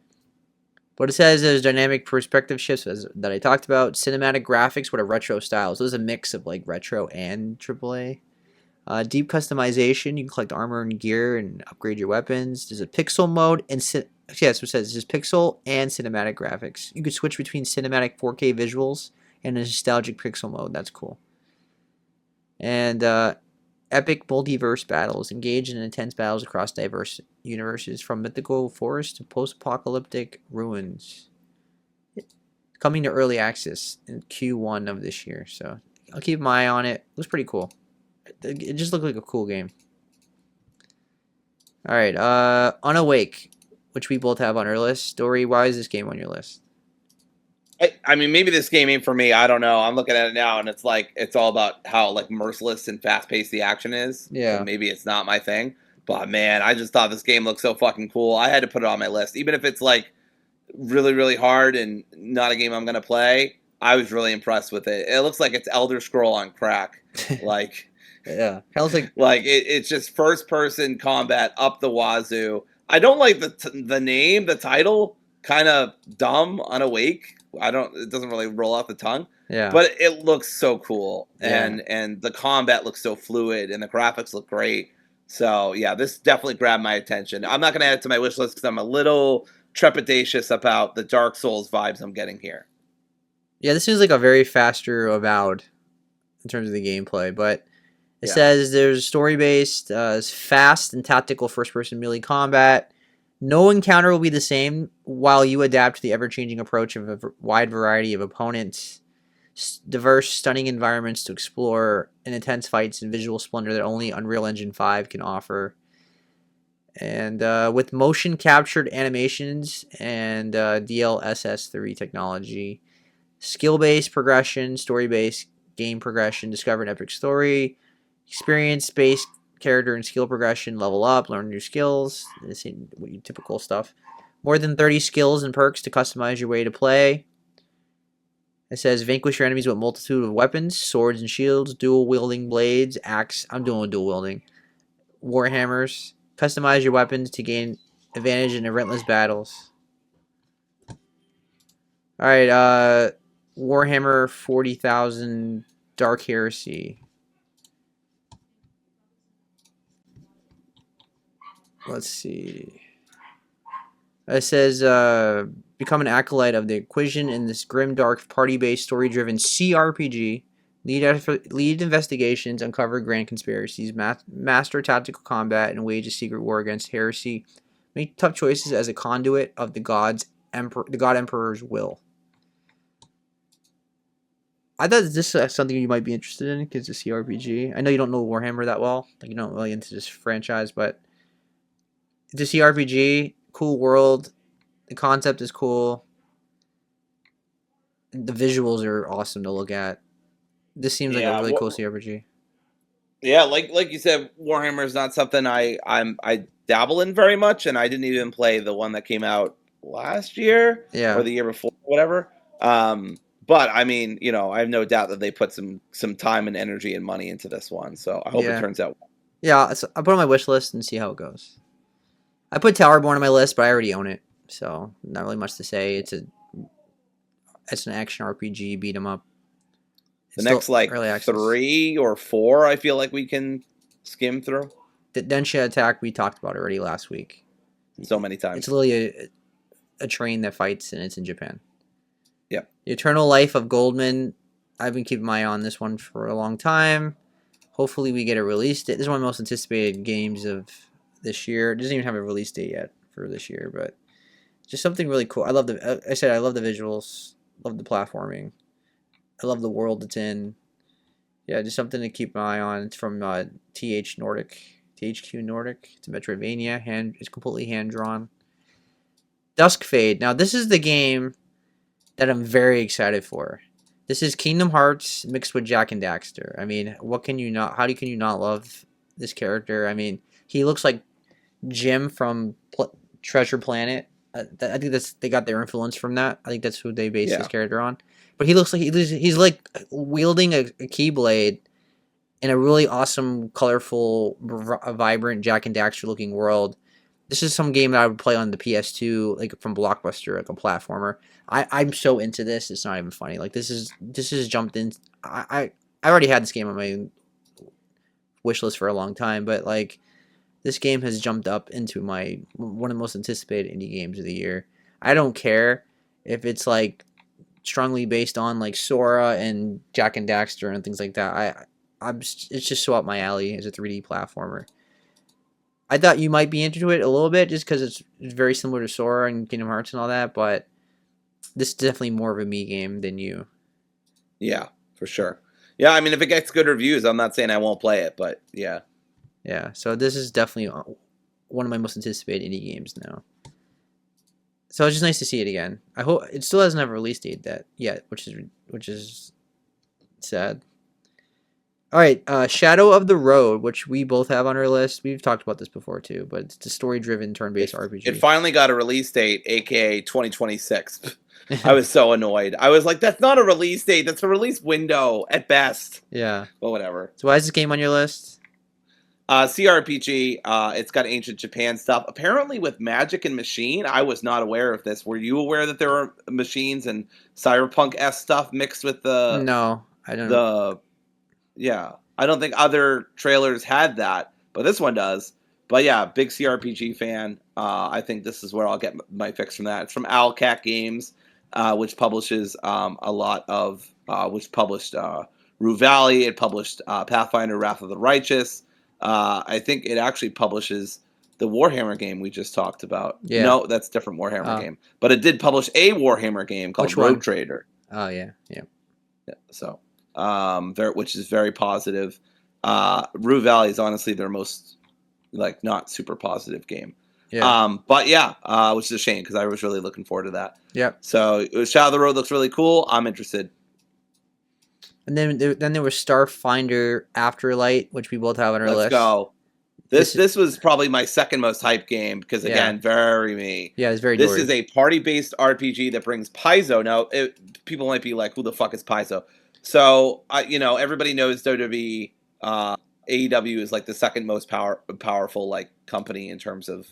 What it says is dynamic perspective shifts that I talked about. Cinematic graphics with a retro style. So there's a mix of like retro and AAA. Deep customization. You can collect armor and gear and upgrade your weapons. There's a pixel mode and so it says there's pixel and cinematic graphics. You can switch between cinematic 4K visuals and a nostalgic pixel mode. That's cool. And epic multiverse battles. Engage in intense battles across diverse universes, from mythical forests to post-apocalyptic ruins. Coming to early access in Q1 of this year, so I'll keep my eye on it. It looks pretty cool. It just looked like a cool game. Alright, Unawake. which we both have on our list. Dory, why is this game on your list? I mean, maybe this game ain't for me. I don't know. I'm looking at it now, and it's like it's all about how like merciless and fast paced the action is. So Yeah. maybe it's not my thing. But man, I just thought this game looked so fucking cool. I had to put it on my list, even if it's like really, really hard and not a game I'm gonna play. I was really impressed with it. It looks like it's Elder Scroll on crack. Like, Yeah. Kind of like like it's just first person combat up the wazoo. I don't like the name, the title, kind of dumb, unawake. I don't. It doesn't really roll off the tongue, yeah. but it looks so cool, Yeah. and the combat looks so fluid, and the graphics look great. So yeah, this definitely grabbed my attention. I'm not gonna add it to my wish list because I'm a little trepidatious about the Dark Souls vibes I'm getting here. Yeah, this seems like a very faster Avowed in terms of the gameplay, but it Yeah. says there's story-based, fast and tactical first-person melee combat. No encounter will be the same while you adapt to the ever-changing approach of a wide variety of opponents, diverse, stunning environments to explore, and intense fights and visual splendor that only Unreal Engine 5 can offer. And with motion captured animations and DLSS3 technology, skill-based progression, story-based game progression, discover an epic story, experience-based character and skill progression, level up, learn new skills, this is typical stuff. More than 30 skills and perks to customize your way to play. It says vanquish your enemies with a multitude of weapons, swords and shields, dual wielding blades, axe. I'm doing dual wielding. Warhammers. Customize your weapons to gain advantage in relentless battles. Alright, Warhammer 40,000 Dark Heresy. Let's see. It says, become an acolyte of the Inquisition in this grim, dark, party-based, story-driven CRPG. Lead investigations, uncover grand conspiracies, master tactical combat, and wage a secret war against heresy. Make tough choices as a conduit of the God Emperor's will. I thought this is something you might be interested in because it's a CRPG. I know you don't know Warhammer that well, like you don't really into this franchise, but it's a CRPG, cool world. The concept is cool. The visuals are awesome to look at. This seems like a Yeah, really cool CRPG. yeah. Like you said, Warhammer is not something I dabble in very much, and I didn't even play the one that came out last year or Yeah, the year before, whatever. But I mean, I have no doubt that they put some time and energy and money into this one. So I hope it yeah, turns out well. yeah. So I put it on my wish list and see how it goes. I put Towerborn on my list, but I already own it, so not really much to say. It's an action RPG beat 'em up. The It's still next like early access. 3 or 4, I feel like we can skim through The Densha Attack we talked about already last week. so many It's times. literally a train that fights, and it's in Japan. Yep. The Eternal Life of Goldman. I've been keeping my eye on this one for a long time. Hopefully we get it released. This is one of the most anticipated games of this year. It doesn't even have a release date yet for this year, but just something really cool. I love I love the visuals, love the platforming. I love the world it's in. Yeah, just something to keep my eye on. It's from THQ Nordic. It's a Metroidvania. It's completely hand drawn. Dusk Fade. Now this is the game that I'm very excited for. This is Kingdom Hearts mixed with Jack and Daxter. I mean, what can you not? Can you not love this character? I mean, he looks like Jim from Treasure Planet. I think they got their influence from that. I think that's who they based his character on. But he looks like he's like wielding a keyblade in a really awesome, colorful, vibrant Jack and Daxter looking world. This is some game that I would play on the PS2, like from Blockbuster, like a platformer. I'm so into this. It's not even funny. Like this is jumped in. I already had this game on my wish list for a long time, but like this game has jumped up into my one of the most anticipated indie games of the year. I don't care if it's like strongly based on like Sora and Jack and Daxter and things like that. It's just so up my alley as a 3D platformer. I thought you might be into it a little bit just because it's very similar to Sora and Kingdom Hearts and all that, but this is definitely more of a me game than you. Yeah, for sure. Yeah, I mean, if it gets good reviews, I'm not saying I won't play it, but yeah. Yeah, so this is definitely one of my most anticipated indie games now. So it's just nice to see it again. I hope it still doesn't have a release date that yet, which is sad. All right, Shadow of the Road, which we both have on our list. We've talked about this before too, but it's a story-driven turn-based It RPG. finally got a release date, aka 2026. I was so annoyed. I was like, that's not a release date. That's a release window at best. Yeah. But whatever. So why is this game on your list? CRPG. It's got ancient Japan stuff. Apparently, with magic and machine, I was not aware of this. Were you aware that there were machines and cyberpunk-esque stuff mixed with No, I don't. the? Yeah, I don't think other trailers had that, but this one does. But yeah, big CRPG fan. I think this is where I'll get my fix from that. It's from Owlcat Games, which publishes a lot of, which published Rue Valley. It published Pathfinder: Wrath of the Righteous. I think it actually publishes the Warhammer game we just talked about. Yeah. No, that's a different Warhammer game. But it did publish a Warhammer game called Which one? Rogue Trader. Oh yeah. So, which is very positive. Rue Valley is honestly their most like not super positive game. Yeah. But yeah, which is a shame because I was really looking forward to that. Yep. So Shadow of the Road looks really cool. I'm interested. And then there was Starfinder Afterlight, which we both have on our list. Let's go. This was probably my second most hyped game because again, very me. Yeah, it's very. This Dory. is a party-based RPG that brings Paizo. Now, people might be like, "Who the fuck is Paizo?" So, everybody knows WWE. AEW is like the second most powerful like company in terms of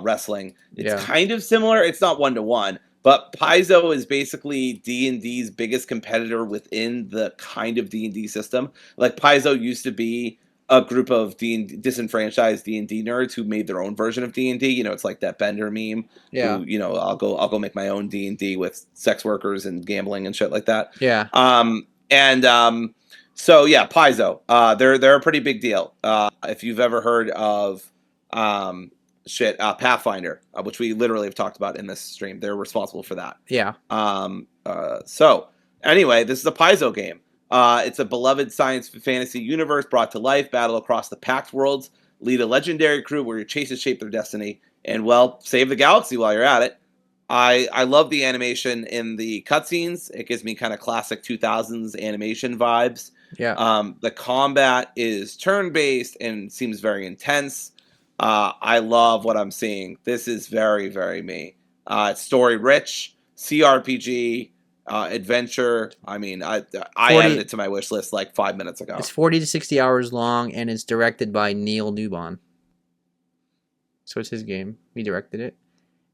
wrestling. It's kind of similar. It's not 1-to-1, but Paizo is basically D&D's biggest competitor within the kind of D&D system. Like Paizo used to be a group of disenfranchised D&D nerds who made their own version of D&D. It's like that Bender meme. Yeah. Who, I'll go make my own D&D with sex workers and gambling and shit like that. Yeah. So yeah, Paizo. They're a pretty big deal. If you've ever heard of Pathfinder, which we literally have talked about in this stream, they're responsible for that. Yeah. So anyway, this is a Paizo game. It's a beloved science fantasy universe brought to life. Battle across the Pact worlds. Lead a legendary crew where your chases shape their destiny. And well, save the galaxy while you're at it. I love the animation in the cutscenes. It gives me kind of classic 2000s animation vibes. Yeah. The combat is turn-based and seems very intense. I love what I'm seeing. This is very, very me. It's story-rich, CRPG, adventure. I mean, I added it to my wish list like 5 minutes ago. It's 40 to 60 hours long, and it's directed by Neil Newbon. So it's his game. He directed it.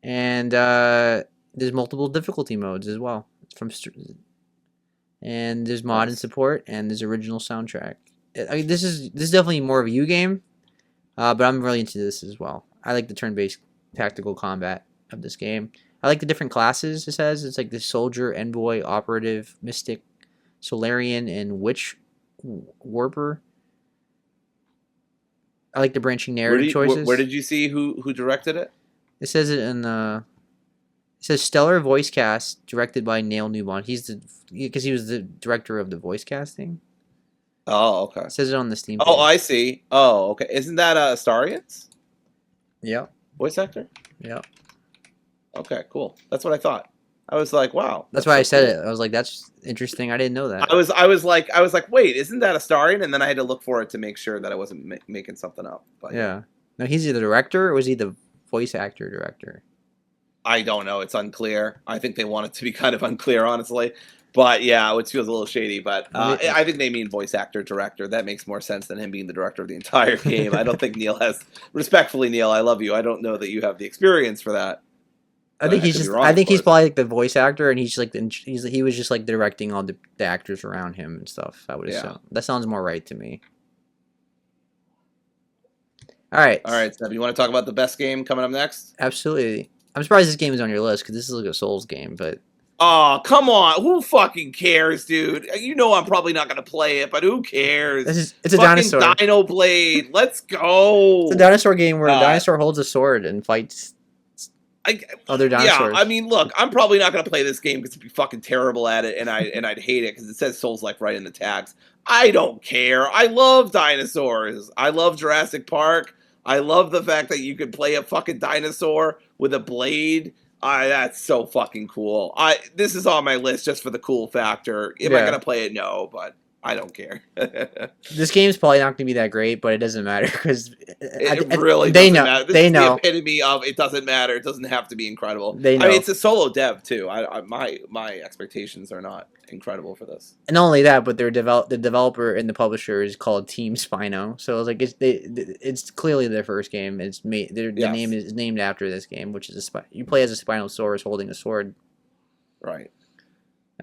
And there's multiple difficulty modes as well. And there's mod and support, and there's original soundtrack. I mean, this is definitely more of a you game, but I'm really into this as well. I like the turn-based tactical combat of this game. I like the different classes it says. It's like the soldier, envoy, operative, mystic, Solarian, and witch warper. I like the branching narrative choices. Where did you see who directed it? It says it in the. It says stellar voice cast directed by Neil Newbon. Because he was the director of the voice casting. Oh, okay. It says it on the Steam. Oh, I see. Oh, okay. Isn't that Astarians? Yeah. Voice actor? Yeah. Okay, cool. That's what I thought. I was like, wow. That's why I said it. I was like, that's interesting. I didn't know that. I was like, wait, isn't that Astarian? And then I had to look for it to make sure that I wasn't making something up. But yeah. No, he's either the director or was he the voice actor director? I don't know. It's unclear. I think they want it to be kind of unclear, honestly. But yeah, it feels a little shady. But I think they mean voice actor director. That makes more sense than him being the director of the entire game. I don't think Neil has. Respectfully, Neil, I love you. I don't know that you have the experience for that. I think he's just. I think he's probably like the voice actor, and he's like he was just like directing all the actors around him and stuff. I would assume that sounds more right to me. All right, Seb. You want to talk about the best game coming up next? Absolutely. I'm surprised this game is on your list because this is like a Souls game, but. Oh, come on. Who fucking cares, dude? You know I'm probably not going to play it, but who cares? It's a dinosaur. Dino Blade. Let's go. It's a dinosaur game where a dinosaur holds a sword and fights other dinosaurs. Yeah, I mean, look, I'm probably not going to play this game because I'd be fucking terrible at it, and I'd hate it because it says Souls-like right in the tags. I don't care. I love dinosaurs. I love Jurassic Park. I love the fact that you could play a fucking dinosaur with a blade. That's so fucking cool. This is on my list just for the cool factor. Am I Yeah. gonna play it? No, but I don't care. This game's probably not going to be that great, but it doesn't matter because It really they doesn't know. matter. This They is the know. epitome of it doesn't matter. It doesn't have to be incredible. They I mean, know. it's a solo dev too. My expectations are not incredible for this. And not only that, but the developer and the publisher is called Team Spino. So it's like it's clearly their first game. It's made the name Yes, is named after this game, which is you play as a Spinosaurus holding a sword. right.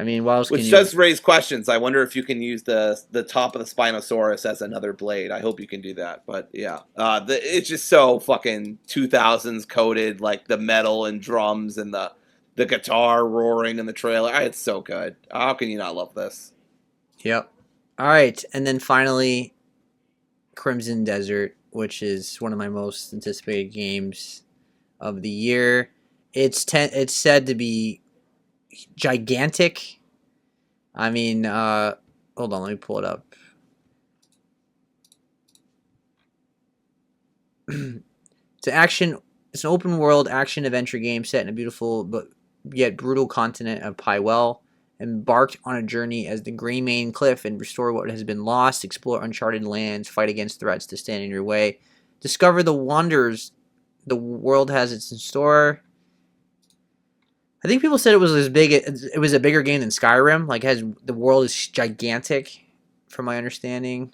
I mean, what else can Which you? does raise questions. I wonder if you can use the top of the Spinosaurus as another blade. I hope you can do that. But yeah, it's just so fucking 2000s coded, like the metal and drums and the guitar roaring in the trailer. It's so good. How can you not love this? Yep. All right, and then finally, Crimson Desert, which is one of my most anticipated games of the year. It's said to be gigantic. I mean, hold on, let me pull it up. It's an open world action adventure game set in a beautiful but yet brutal continent of Pywell. Embarked on a journey as the Greymane Cliff and restore what has been lost, explore uncharted lands, fight against threats to stand in your way, discover the wonders the world has in store. I think people said it was as big. It was a bigger game than Skyrim. Like, the world is gigantic, from my understanding.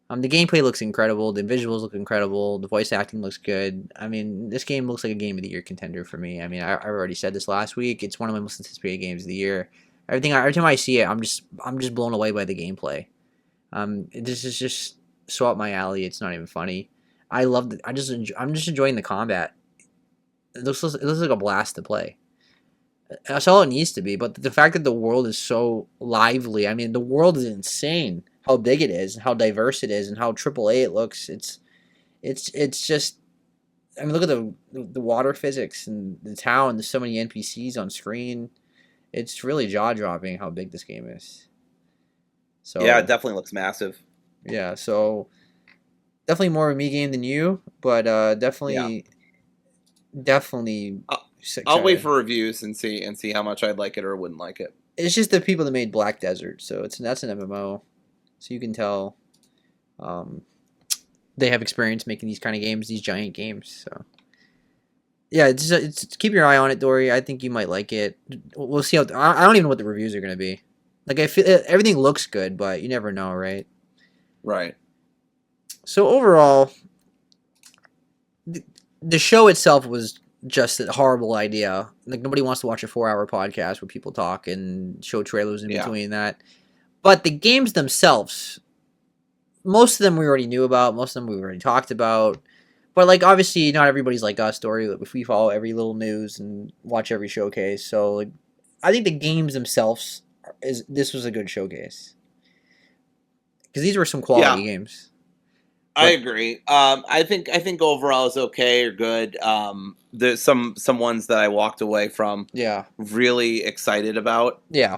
The gameplay looks incredible. The visuals look incredible. The voice acting looks good. I mean, this game looks like a game of the year contender for me. I mean, I already said this last week. It's one of my most anticipated games of the year. Every time I see it, I'm just blown away by the gameplay. This is just so up my alley. It's not even funny. I love it. I'm just enjoying the combat. It looks like a blast to play. That's all it needs to be. But the fact that the world is so lively, I mean, the world is insane. How big it is, and how diverse it is, and how AAA it looks. It's just. I mean, look at the water physics and the town. There's so many NPCs on screen. It's really jaw dropping how big this game is. Yeah, it So definitely looks massive. yeah, so definitely more of a me game than you, but Yeah, definitely I'll wait excited. for reviews and see how much I'd like it or wouldn't like it. It's just the people that made Black Desert, so that's an MMO, so you can tell they have experience making these kind of games, these giant games. So yeah, it's keep your eye on it, Dory. I think you might like it. We'll see how. I don't even know what the reviews are gonna be. Like, I feel everything looks good, but you never know, right? Right. So overall, the show itself was just a horrible idea. Like, nobody wants to watch a 4-hour podcast where people talk and show trailers in Yeah. between that. But the games themselves, most of them we already knew about. Most of them we already talked about. But, like, obviously not everybody's like us, Dory. If we follow every little news and watch every showcase, so like, I think the games themselves this was a good showcase because these were some Yeah. quality games. I But agree. I think overall is okay or good. There's some ones that I walked away from yeah, really excited about. yeah,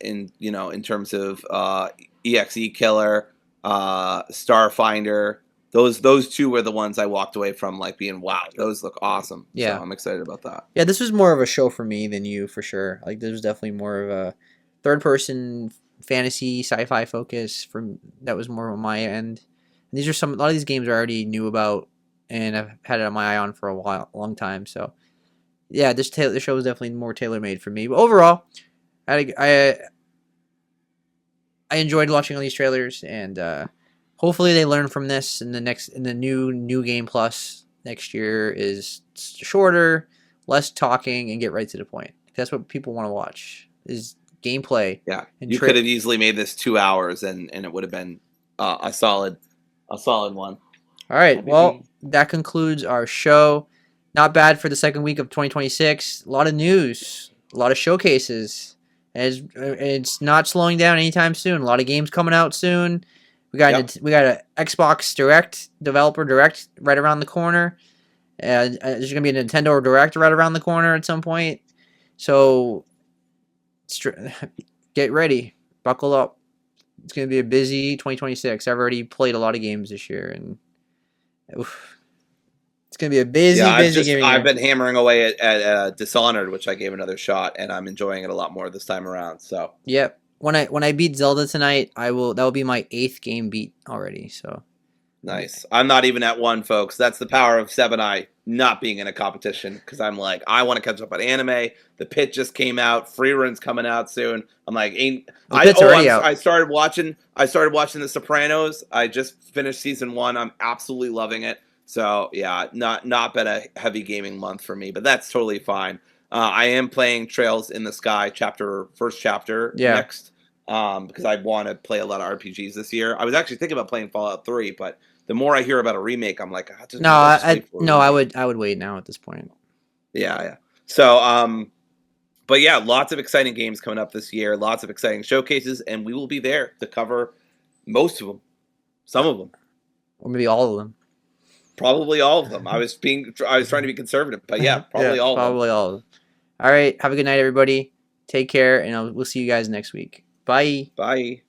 In terms of EXE Killer, Starfinder. Those two were the ones I walked away from like being wow, those look awesome. So yeah. I'm excited about that. Yeah, this was more of a show for me than you, for sure. Like, this was definitely more of a third-person fantasy sci-fi focus from that was more on my end. And these are a lot of these games I already knew about, and I've had it on my eye on for a long time. So yeah, this show was definitely more tailor made for me. But overall, I I enjoyed watching all these trailers, and hopefully they learn from this. In the new game plus next year is shorter, less talking, and get right to the point. That's what people want to watch is gameplay. Yeah, And you could have easily made this 2 hours and it would have been a solid one. All right, well, MVP. that concludes our show. Not bad for the second week of 2026. A lot of news, a lot of showcases. It's not slowing down anytime soon. A lot of games coming out soon. Yep. We got a Xbox Direct, developer Direct right around the corner. There's gonna be a Nintendo Direct right around the corner at some point. So get ready, buckle up. It's gonna be a busy 2026. I've already played a lot of games this year, and oof, It's gonna be a Yeah, busy gaming I've year. been hammering away at Dishonored, which I gave another shot, and I'm enjoying it a lot more this time around. So Yep. When I beat Zelda tonight, I will. That will be my 8th game beat already. So nice. I'm not even at one, folks. That's the power of Seb and I not being in a competition because I'm like, I want to catch up on anime. The Pit just came out. Free Run's coming out soon. I'm like, ain't the pit's already out. I started watching. I started watching The Sopranos. I just finished season 1. I'm absolutely loving it. So yeah, not been a heavy gaming month for me, but that's totally fine. I am playing Trails in the Sky first chapter Yeah. next because I want to play a lot of RPGs this year. I was actually thinking about playing Fallout 3, but the more I hear about a remake, I'm like, No, maybe I'll just wait for a no, remake. I would wait now at this point. Yeah, yeah. So, but yeah, lots of exciting games coming up this year. Lots of exciting showcases, and we will be there to cover most of them, some of them, Or maybe all of them. probably all of them. I was trying to be conservative, but yeah, Yeah, probably all of them. probably all of them. All right. Have a good night, everybody. Take care, and we'll see you guys next week. Bye. Bye.